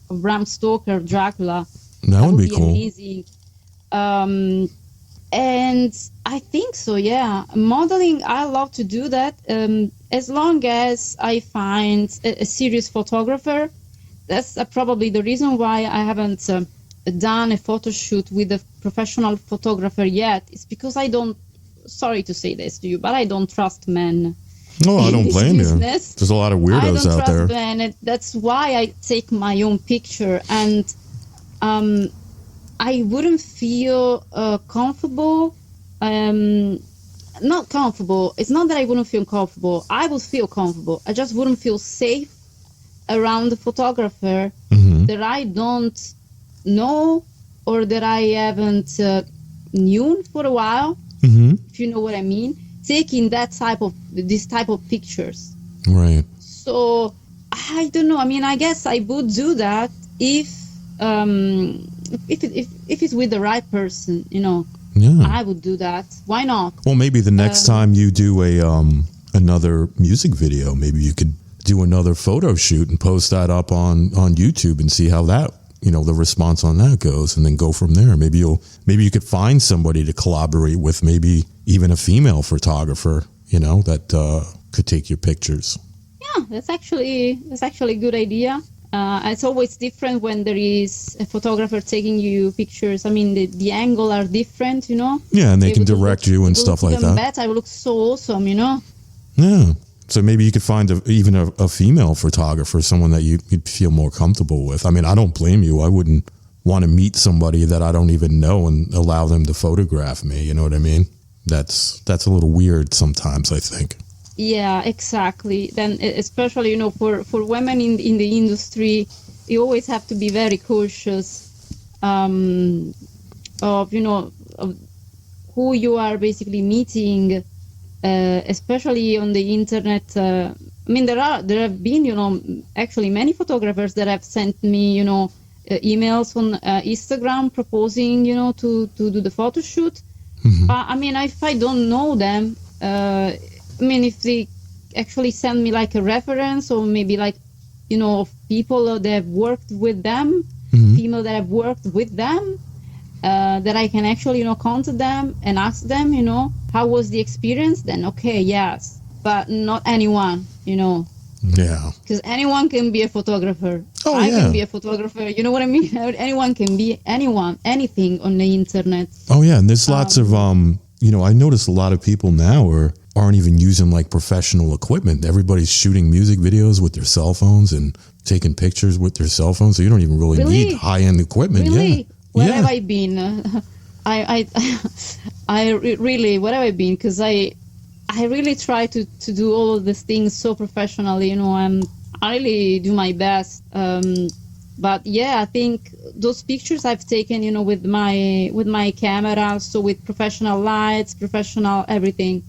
Bram Stoker, Dracula. That would be cool. Amazing. And I think so, yeah. Modeling, I love to do that. As long as I find a serious photographer. That's probably the reason why I haven't done a photo shoot with a professional photographer yet. It's because I don't, sorry to say this to you, but I don't trust men. No, I don't blame you. There's a lot of weirdos out there. Men. That's why I take my own picture, and I wouldn't feel comfortable. Not comfortable. It's not that I wouldn't feel comfortable. I would feel comfortable. I just wouldn't feel safe around the photographer that I don't know or that I haven't known for a while. If you know what I mean. Taking this type of pictures. Right. So I don't know. I mean, I guess I would do that if it's with the right person, Yeah. I would do that. Why not? Well, maybe the next time you do another music video, maybe you could do another photo shoot and post that up on YouTube and see how that, the response on that goes, and then go from there. Maybe you could find somebody to collaborate with, maybe even a female photographer, that could take your pictures. Yeah, that's actually a good idea. It's always different when there is a photographer taking you pictures. I mean, the angle are different, Yeah, and they can direct you and stuff like that. Better. I look so awesome, Yeah. So maybe you could find even a female photographer, someone that you'd feel more comfortable with. I mean, I don't blame you. I wouldn't want to meet somebody that I don't even know and allow them to photograph me. You know what I mean? That's a little weird sometimes, I think. Yeah, exactly. Then especially, for women in the industry, you always have to be very cautious of who you are basically meeting. Especially on the internet. I mean, there have been, actually many photographers that have sent me, emails on Instagram proposing, to do the photo shoot. I mean, if I don't know them, if they actually send me like a reference, or maybe like, of people that have worked with them, female that have worked with them, that I can actually, contact them and ask them, how was the experience? Then, okay, yes, but not anyone, Yeah. Because anyone can be a photographer. Oh, I can be a photographer. You know what I mean? Anyone can be anything on the internet. Oh, yeah. And there's lots of, I notice a lot of people now aren't even using like professional equipment. Everybody's shooting music videos with their cell phones and taking pictures with their cell phones. So you don't even really need high-end equipment. Really? Yeah. Where have I been? Where have I been? Because I really try to do all of these things so professionally, I really do my best. But yeah, I think those pictures I've taken, with my camera, so with professional lights, professional everything.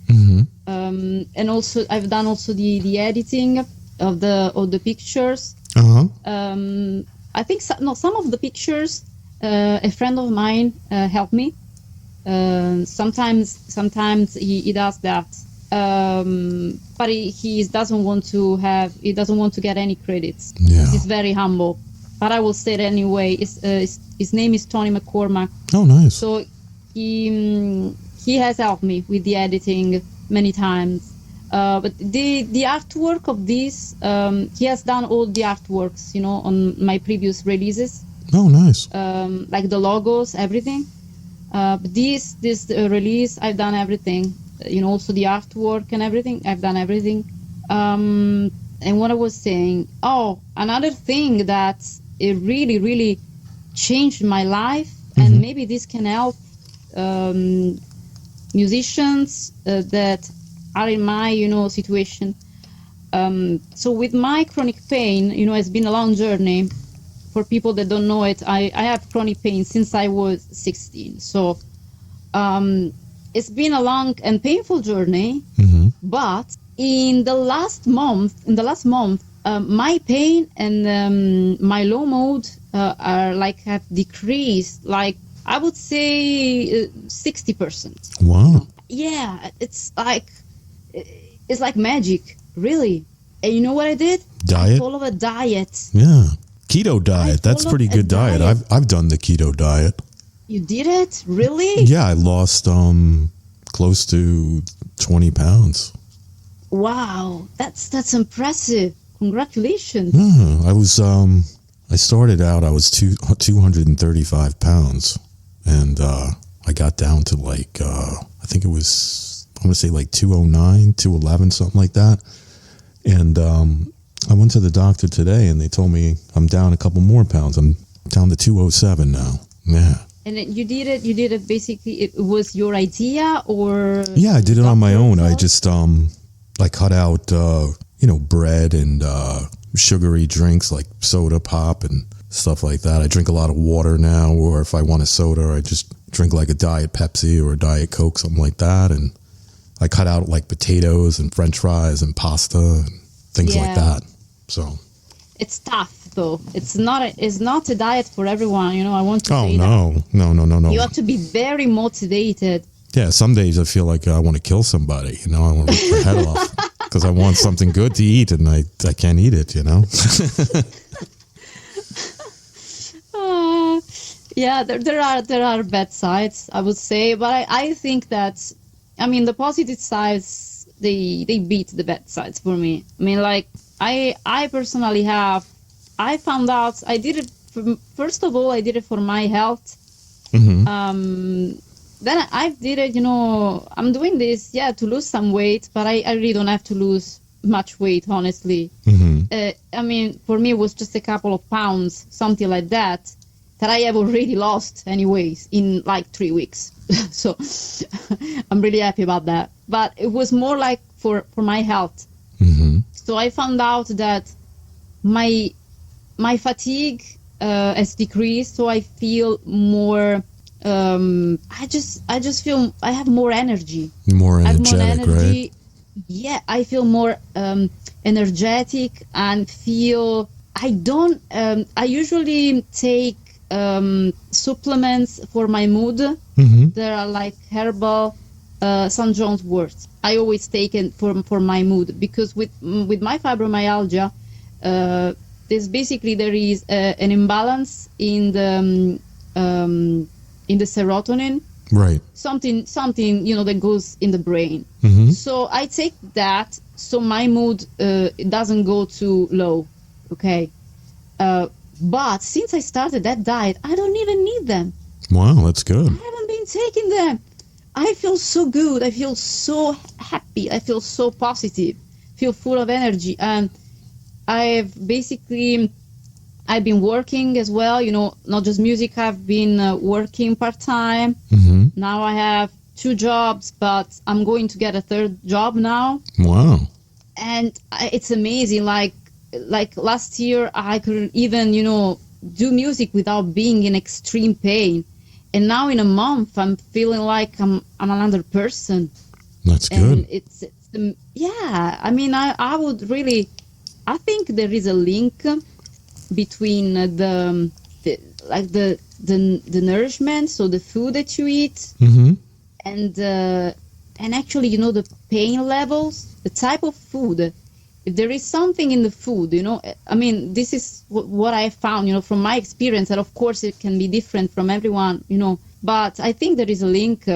And also I've done also the editing of the pictures. I think some of the pictures a friend of mine helped me. Sometimes he does that, but he doesn't want to get any credits. Yeah. He's very humble, but I will say it anyway. His name is Tony McCormack. Oh, nice. So he has helped me with the editing many times. But the artwork of this, he has done all the artworks, on my previous releases. Oh, nice. Like the logos, everything. But this release, I've done everything. Also the artwork and everything. I've done everything. And what I was saying, another thing that it really, really changed my life, and maybe this can help musicians that are in my, situation. So with my chronic pain, it's been a long journey. for people that don't know it, I have chronic pain since I was 16. So it's been a long and painful journey. But in the last month, my pain and my low mood have decreased, like I would say 60%. Wow. Yeah, it's like magic, really. And you know what I did? Diet? I followed a diet. Yeah. Keto diet. That's pretty good diet. I've done the keto diet. You did it? Really? Yeah, I lost close to 20 pounds. Wow, that's impressive. Congratulations. Yeah, I started out, I was 235 pounds, and I got down to I think it was, I'm going to say 209, 211, something like that. And I went to the doctor today, and they told me I'm down a couple more pounds. I'm down to 207 now. Yeah. And you did it basically, it was your idea, or? Yeah, I did it on my own. I just, I cut out, bread and sugary drinks like soda pop and stuff like that. I drink a lot of water now, or if I want a soda, I just drink like a Diet Pepsi or a Diet Coke, something like that. And I cut out like potatoes and French fries and pasta and things like that. So it's tough, though. It's not a diet for everyone. I want to say no. You have to be very motivated. Yeah, some days I feel like I want to kill somebody. I want to rip their head off because I want something good to eat and I can't eat it. Yeah, there are bad sides, I would say, but I think that, the positive sides, they beat the bad sides for me. I personally I found out I did it first of all, I did it for my health. Then I did it, I'm doing this, to lose some weight, but I really don't have to lose much weight, honestly. For me, it was just a couple of pounds, something like that I have already lost anyways in 3 weeks. So I'm really happy about that. But it was more like for my health. So I found out that my fatigue has decreased, so I feel more... I just feel I have more energy. More energetic, right? Yeah, I feel more energetic and feel I usually take supplements for my mood. There are like herbal St. John's wort. I always take it for my mood, because with my fibromyalgia, there is an imbalance in the serotonin, right? Something that goes in the brain. So I take that, so my mood it doesn't go too low. Okay, but since I started that diet, I don't even need them. Wow, that's good. I haven't been taking them. I feel so good. I feel so happy. I feel so positive. Feel full of energy, and I've been working as well, not just music. I've been working part-time. Now I have 2 jobs, but I'm going to get a 3rd job now. Wow. And it's amazing. Like last year, I couldn't even, do music without being in extreme pain. And now in a month, I'm feeling like I'm another person. That's good. And it's I would really, I think there is a link between the nourishment, so the food that you eat, and actually the pain levels, the type of food. If there is something in the food, this is what I found, from my experience, and of course it can be different from everyone, but I think there is a link.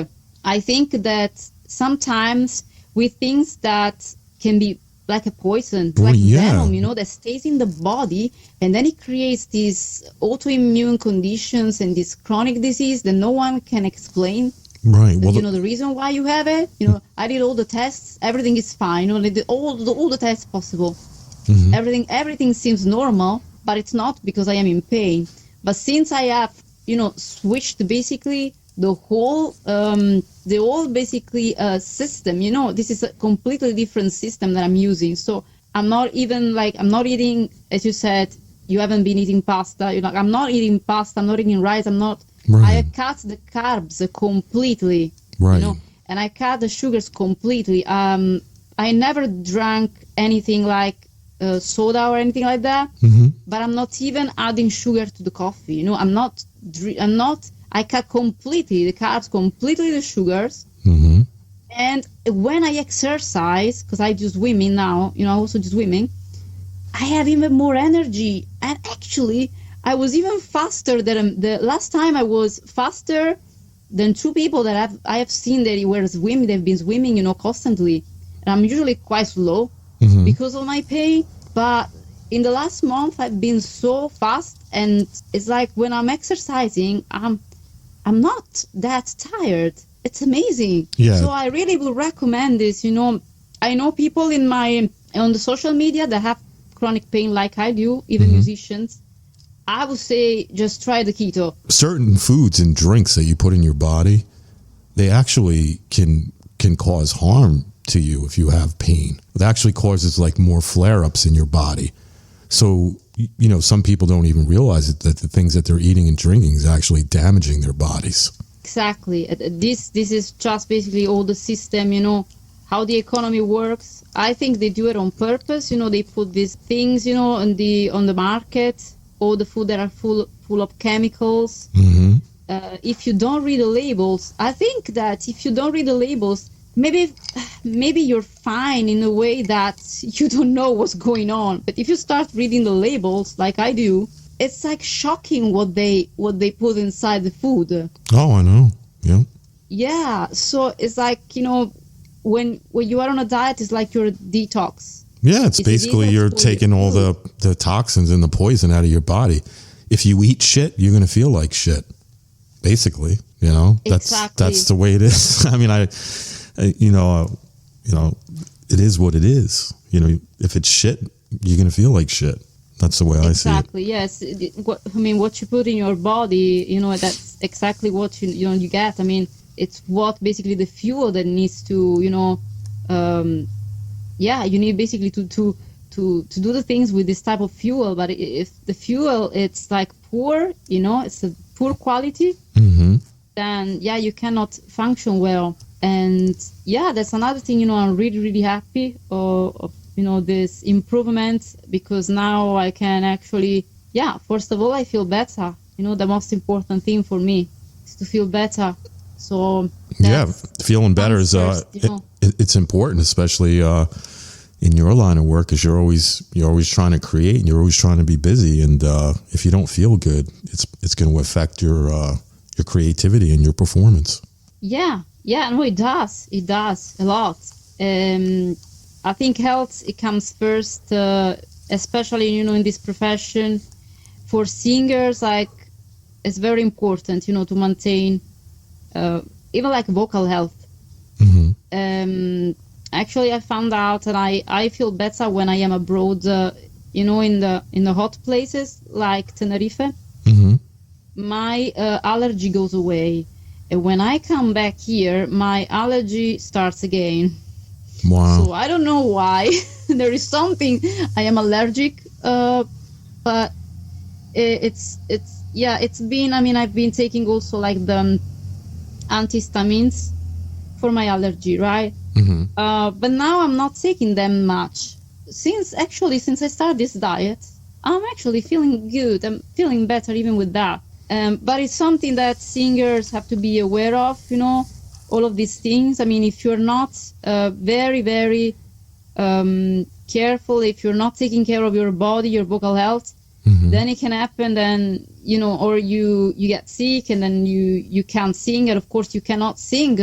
I think that sometimes we think that can be like a poison, like venom, that stays in the body, and then it creates these autoimmune conditions and this chronic disease that no one can explain. Right. Well, the reason why you have it, I did all the tests, everything is fine. I did all the tests possible. Everything seems normal, but it's not, because I am in pain. But since I have, switched basically the whole system, this is a completely different system that I'm using. So I'm not eating, as you said, you haven't been eating pasta. You're like, I'm not eating pasta. I'm not eating rice. Right. I cut the carbs completely. Right. And I cut the sugars completely. I never drank anything like soda or anything like that. Mm-hmm. But I'm not even adding sugar to the coffee. I cut completely the carbs, completely the sugars. Mm-hmm. And when I exercise, because I do swimming now, I also do swimming, I have even more energy. And actually, I was even faster than the last time. I was faster than two people that I have seen that were swimming. They've been swimming, constantly. And I'm usually quite slow because of my pain. But in the last month, I've been so fast. And it's like when I'm exercising, I'm not that tired. It's amazing. Yeah. So I really would recommend this. I know people on the social media that have chronic pain like I do, even musicians. I would say just try the keto. Certain foods and drinks that you put in your body, they actually can cause harm to you if you have pain. It actually causes like more flare-ups in your body. So, some people don't even realize that the things that they're eating and drinking is actually damaging their bodies. Exactly. This is just basically all the system, how the economy works. I think they do it on purpose. They put these things, on the market, all the food that are full of chemicals. Mm-hmm. If you don't read the labels, I think that if you don't read the labels, maybe you're fine in a way that you don't know what's going on. But if you start reading the labels, like I do, it's like shocking what they put inside the food. Oh, I know. Yeah. Yeah. So it's like, when you are on a diet, it's like you're a detox. Yeah, it's basically you're taking all the toxins and the poison out of your body. If you eat shit, you're going to feel like shit. Basically, that's the way it is. I mean, it is what it is. If it's shit, you're going to feel like shit. That's the way I see it. Exactly. Yes. What you put in your body, that's exactly what you get. I mean, it's what basically the fuel that needs to, you need basically to do the things with this type of fuel. But if the fuel, it's like poor, it's a poor quality, then you cannot function well. And that's another thing, I'm really, really happy of this improvement, because now I can actually, first of all, I feel better. The most important thing for me is to feel better. So feeling better is it's important, especially in your line of work, because you're always trying to create and you're always trying to be busy. And if you don't feel good, it's going to affect your creativity and your performance. Yeah, no, it does a lot. I think health, it comes first, especially, in this profession. For singers, like, it's very important, to maintain even like vocal health. Actually, I found out that I feel better when I am abroad, in the hot places like Tenerife. My allergy goes away. And when I come back here, my allergy starts again. Wow. So I don't know why. There is something I am allergic, but it's been, I've been taking also like the antihistamines for my allergy, right? But now I'm not taking them much. Since I started this diet, I'm actually feeling good. I'm feeling better even with that. But it's something that singers have to be aware of, all of these things. If you're not very, very careful, if you're not taking care of your body, your vocal health, then it can happen, then, or you get sick and then you can't sing. And of course you cannot sing,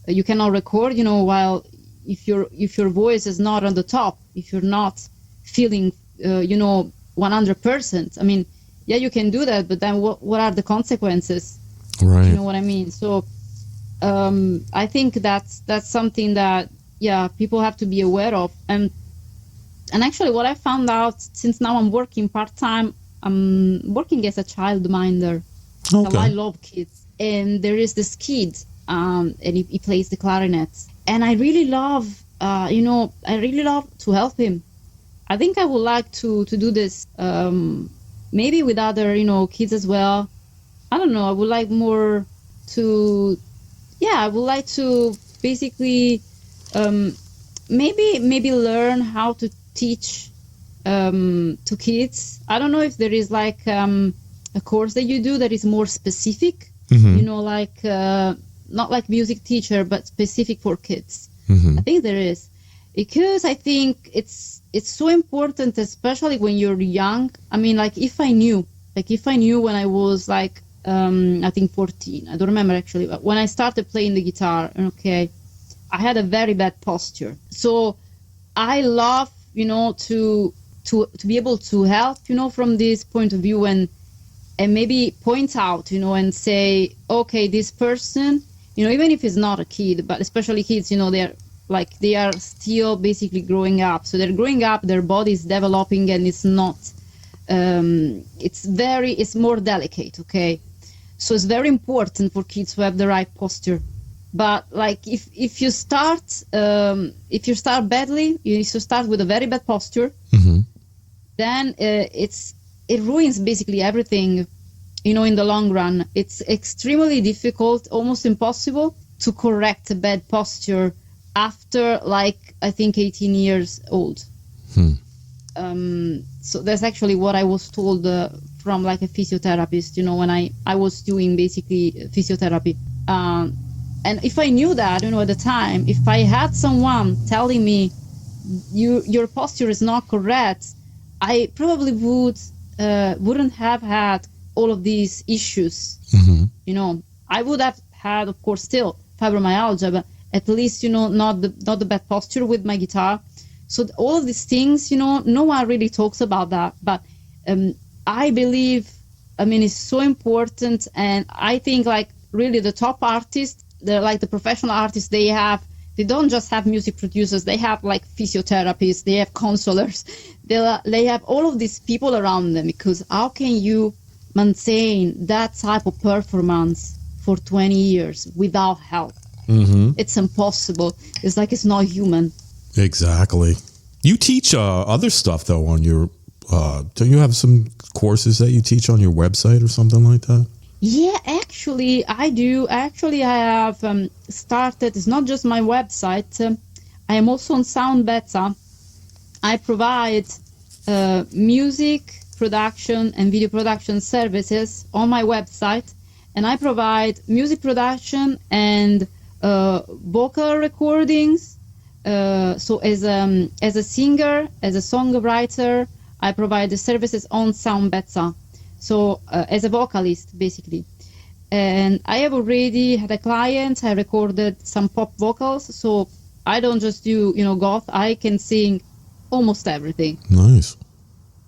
you cannot record, while if your voice is not on the top, if you're not feeling, 100%. You can do that, but then what are the consequences? Right. You know what I mean? So I think that's something that people have to be aware of. And actually, what I found out, since now I'm working part-time, I'm working as a childminder. Okay. So I love kids. And there is this kid, and he plays the clarinet. And I really love, to help him. I think I would like to do this maybe with other, kids as well. I don't know. I would like more to, I would like to basically maybe learn how to teach to kids. I don't know if there is like a course that you do that is more specific, like not like music teacher, but specific for kids. I think there is, because I think it's so important, especially when you're young. I mean, like if I knew when I was like I think 14, I don't remember actually, but when I started playing the guitar, okay, I had a very bad posture. So I love, to be able to help, from this point of view, and maybe point out, and say, okay, this person, even if it's not a kid, but especially kids, they are still basically growing up. So they're growing up, their body is developing, and it's not, it's more delicate, okay? So it's very important for kids to have the right posture. But like if you start badly, you need to start with a very bad posture, then it ruins basically everything, in the long run. It's extremely difficult, almost impossible to correct a bad posture after like I think 18 years old. So that's actually what I was told from like a physiotherapist, when I was doing basically physiotherapy. And if I knew that, at the time, if I had someone telling me your posture is not correct, I probably wouldn't have had all of these issues. I would have had, of course, still fibromyalgia, but at least, not the bad posture with my guitar. So all of these things, no one really talks about that. But I believe, it's so important. And I think like really the top artists, the professional artists, they don't just have music producers, they have like physiotherapists, they have counselors, they have all of these people around them, because how can you maintain that type of performance for 20 years without help? It's impossible. It's like it's not human. Exactly. You teach other stuff though on your do you have some courses that you teach on your website or something like that? Yeah, actually I do. Actually I have started, it's not just my website, I am also on Sound Beta. I provide music production and video production services on my website, and I provide music production and vocal recordings. So as a singer, as a songwriter, I provide the services on Sound Beta. So as a vocalist, basically. And I have already had a client. I recorded some pop vocals. So I don't just do, goth. I can sing almost everything. Nice.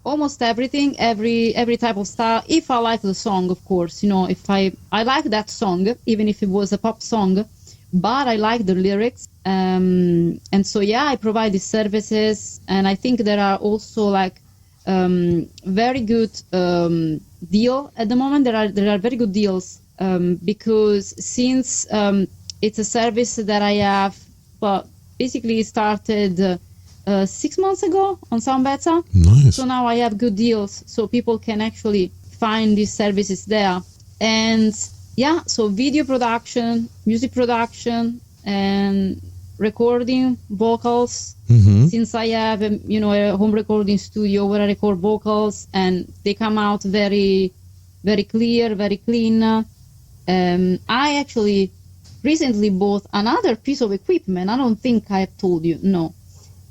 Almost everything, every type of style. If I like the song, of course, if I like that song, even if it was a pop song, but I like the lyrics. And so, I provide these services. And I think there are also like very good deal at the moment. There are very good deals because since it's a service that I have basically started 6 months ago on Sound Beta. Nice. So now I have good deals, so people can actually find these services there. And so video production, music production, and recording vocals. Since I have a home recording studio where I record vocals, and they come out very, very clear, very clean. I actually recently bought another piece of equipment. I don't think I have told you. No,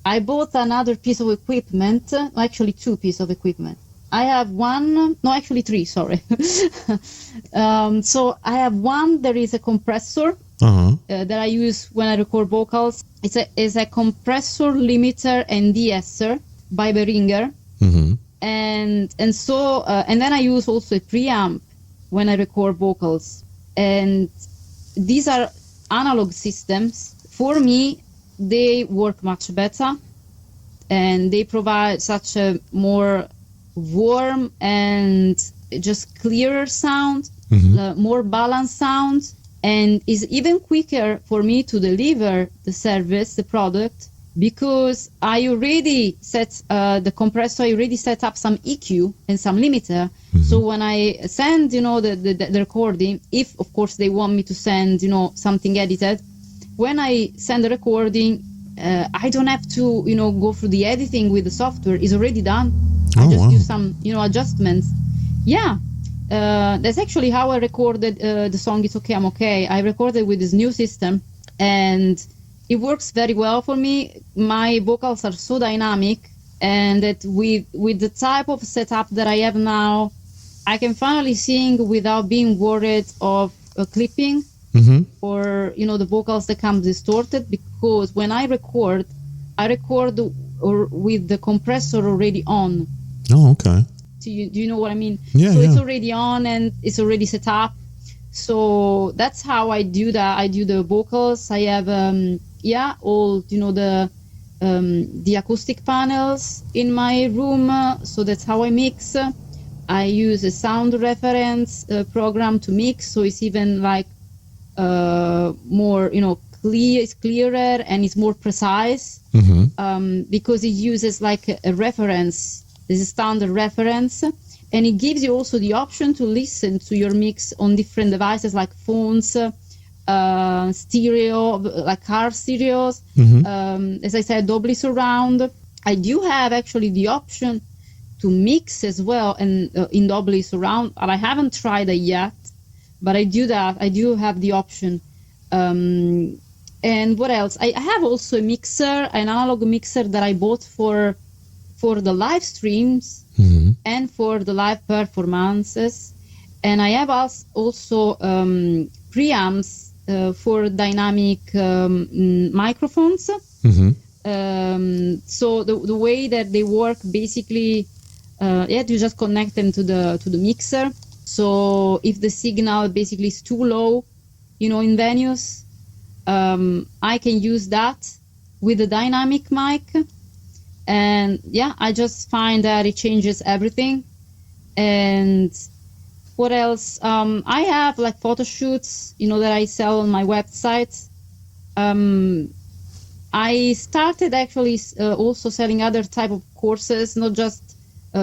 I bought another piece of equipment, actually 2 pieces of equipment. I have three, sorry. So I have one, there is a compressor that I use when I record vocals. It's a compressor, limiter, and de-esser by Behringer. And so, and then I use also a preamp when I record vocals. And these are analog systems. For me, they work much better, and they provide such a more warm and just clearer sound, more balanced sound, and is even quicker for me to deliver the service, the product, because I already set the compressor, I already set up some EQ and some limiter. So when I send, the recording, if of course they want me to send, something edited, when I send the recording, I don't have to, go through the editing with the software. It's already done. I just do some, adjustments. Yeah. That's actually how I recorded the song It's Okay, I'm Okay. I recorded with this new system, and it works very well for me. My vocals are so dynamic, and that with the type of setup that I have now, I can finally sing without being worried of clipping or, the vocals that come distorted, because when I record with the compressor already on. Oh, okay. Do you know what I mean? Yeah. So it's already on and it's already set up. So that's how I do that. I do the vocals. I have all the acoustic panels in my room. So that's how I mix. I use a sound reference program to mix. So it's even like more clear. It's clearer and it's more precise because it uses like a reference. This is standard reference, and it gives you also the option to listen to your mix on different devices like phones, stereo, like car stereos. As I said, Dolby surround. I do have actually the option to mix as well and in Dolby surround, but I haven't tried it yet. But I do that. I do have the option. And what else? I have also a mixer, an analog mixer that I bought for the live streams and for the live performances. And I have also preamps for dynamic microphones. So the way that they work, basically, you just connect them to the mixer. So if the signal basically is too low, in venues, I can use that with the dynamic mic. And I just find that it changes everything. And what else? I have like photo shoots, that I sell on my website. I started actually also selling other type of courses, not just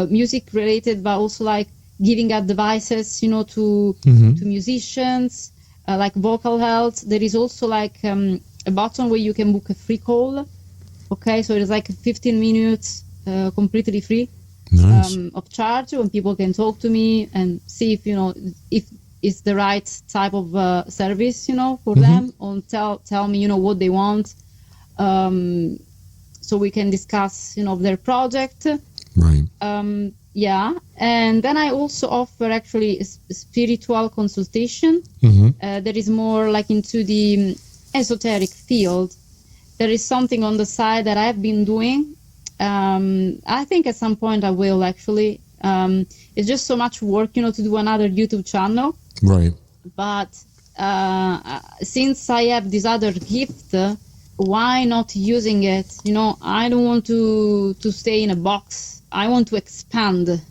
music related, but also like giving out devices, to musicians, like vocal health. There is also like a button where you can book a free call. Okay, so it's like 15 minutes completely free. Nice. Of charge, when people can talk to me and see if it's the right type of service, for them, or tell me, what they want. So we can discuss, their project. Right. And then I also offer actually a spiritual consultation. That is more like into the esoteric field. There is something on the side that I've been doing. I think at some point I will actually. It's just so much work, to do another YouTube channel. Right. But since I have this other gift, why not using it? I don't want to stay in a box. I want to expand,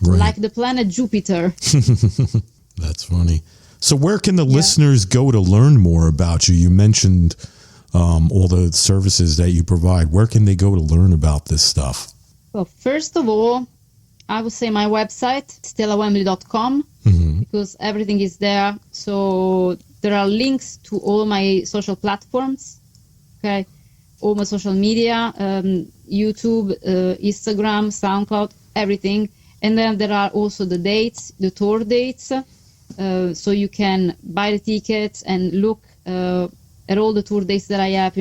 like the planet Jupiter. That's funny. So where can the listeners go to learn more about you? You mentioned all the services that you provide. Where can they go to learn about this stuff? Well, first of all, I would say my website, stellawembley.com, because everything is there. So there are links to all my social platforms, okay, all my social media, YouTube, Instagram, SoundCloud, everything. And then there are also the dates, the tour dates. So you can buy the tickets and look at all the tour dates that I have,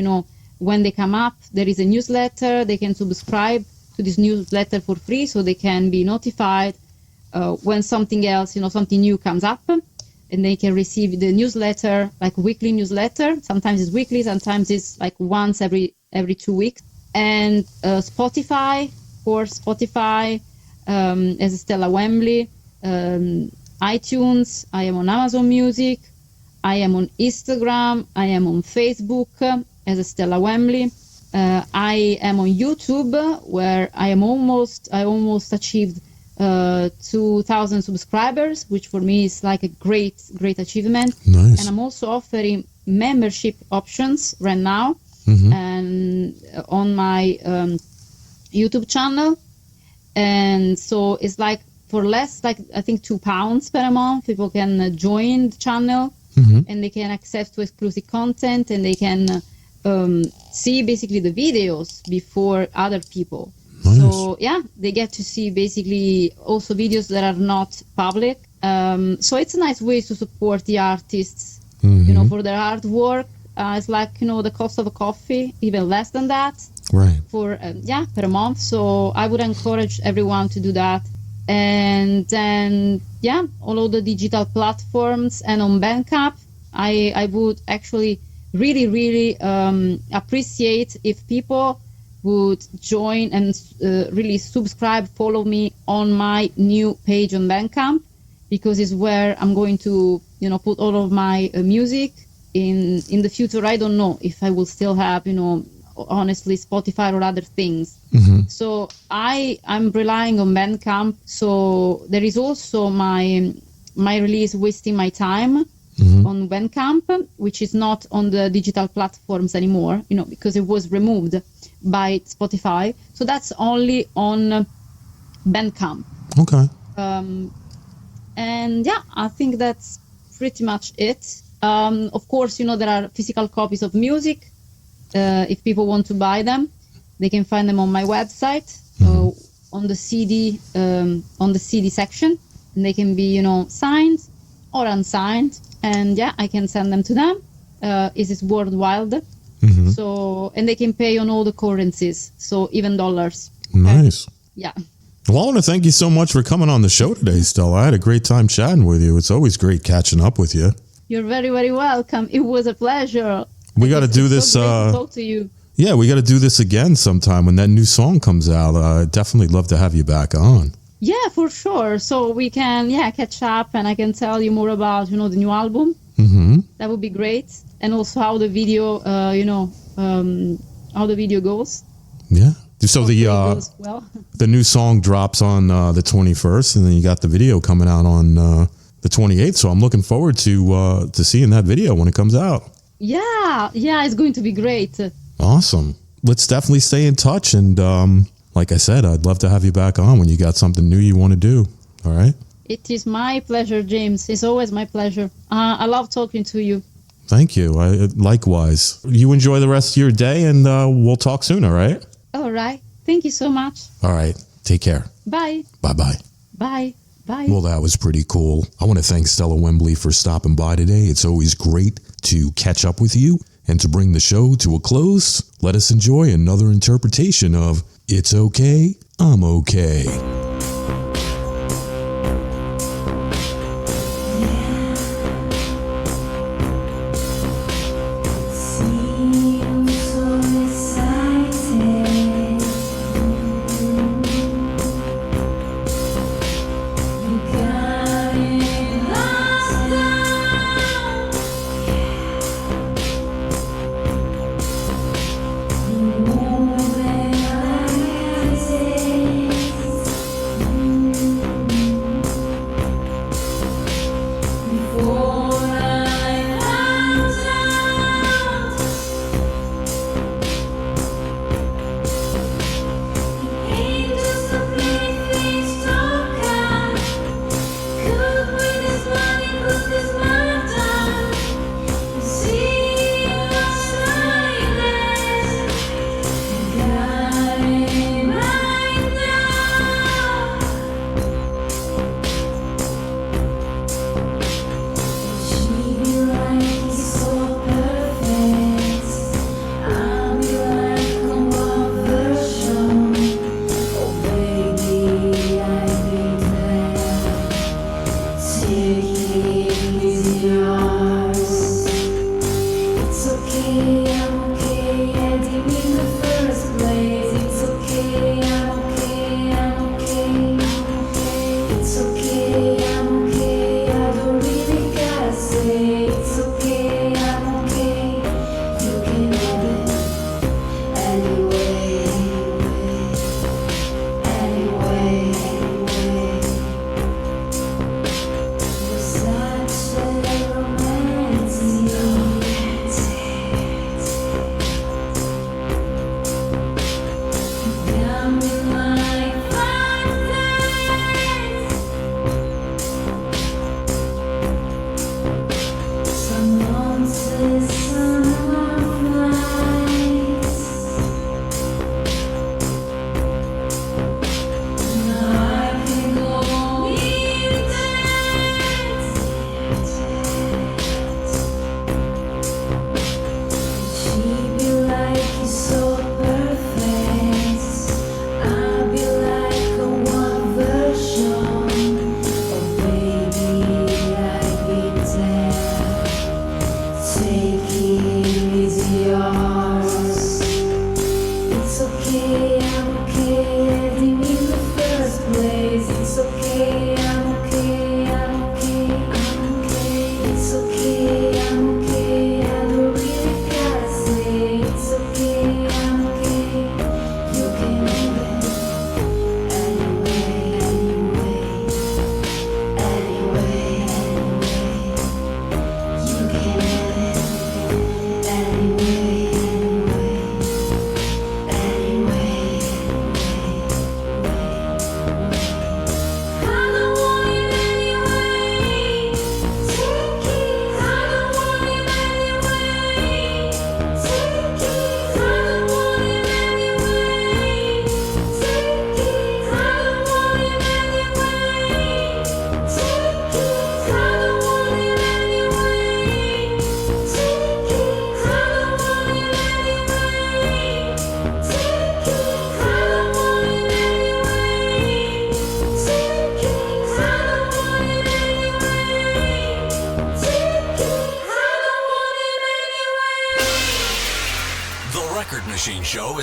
when they come up. There is a newsletter. They can subscribe to this newsletter for free, so they can be notified when something else, something new comes up, and they can receive the newsletter, like weekly newsletter. Sometimes it's weekly, sometimes it's like once every 2 weeks. And Spotify, as Stella Wembley, iTunes. I am on Amazon Music. I am on Instagram. I am on Facebook as Stella Wembley. I am on YouTube, where I almost achieved 2,000 subscribers, which for me is like a great achievement. Nice. And I'm also offering membership options right now, and on my YouTube channel. And so it's like for less, like I think £2 per month, people can join the channel, and they can access to exclusive content, and they can see basically the videos before other people. Nice. So yeah, they get to see basically also videos that are not public. So it's a nice way to support the artists, for their hard work. It's like, the cost of a coffee, even less than that. Right. For per month. So I would encourage everyone to do that. And then all of the digital platforms and on Bandcamp, I would actually really appreciate if people would join and really subscribe, follow me on my new page on Bandcamp, because it's where I'm going to put all of my music. In the future, I don't know if I will still have honestly Spotify or other things. So I'm relying on Bandcamp. So there is also my release Wasting My Time on Bandcamp, which is not on the digital platforms anymore, because it was removed by Spotify. So that's only on Bandcamp. Okay. And I think that's pretty much it. Of course, there are physical copies of music. If people want to buy them, they can find them on my website, on the CD section, and they can be signed or unsigned, and I can send them to them. It is worldwide, so, and they can pay on all the currencies, so even dollars. Nice. Yeah. Well, I want to thank you so much for coming on the show today, Stella. I had a great time chatting with you. It's always great catching up with you. You're very, very welcome. It was a pleasure. We got to do this. So great to talk to you. Yeah, we got to do this again sometime when that new song comes out. I'd definitely love to have you back on. Yeah, for sure. So we can, catch up, and I can tell you more about, the new album. That would be great. And also how the video, how the video goes. Yeah. So goes well. The new song drops on the 21st, and then you got the video coming out on the 28th. So I'm looking forward to seeing that video when it comes out. Yeah, it's going to be great. Awesome. Let's definitely stay in touch. And like I said, I'd love to have you back on when you got something new you want to do. All right? It is my pleasure, James. It's always my pleasure. I love talking to you. Thank you. Likewise. You enjoy the rest of your day, and we'll talk soon, all right? All right. Thank you so much. All right. Take care. Bye. Bye-bye. Bye. Bye. Well, that was pretty cool. I want to thank Stella Wembley for stopping by today. It's always great to catch up with you. And to bring the show to a close, let us enjoy another interpretation of It's Okay, I'm Okay.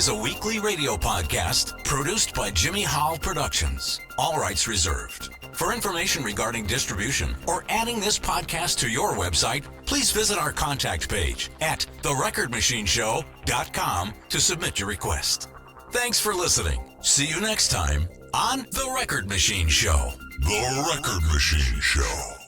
is a weekly radio podcast produced by Jimmy Howell Productions. All rights reserved. For information regarding distribution or adding this podcast to your website, please visit our contact page at therecordmachineshow.com to submit your request. Thanks for listening. See you next time on The Record Machine Show. The Record Machine Show.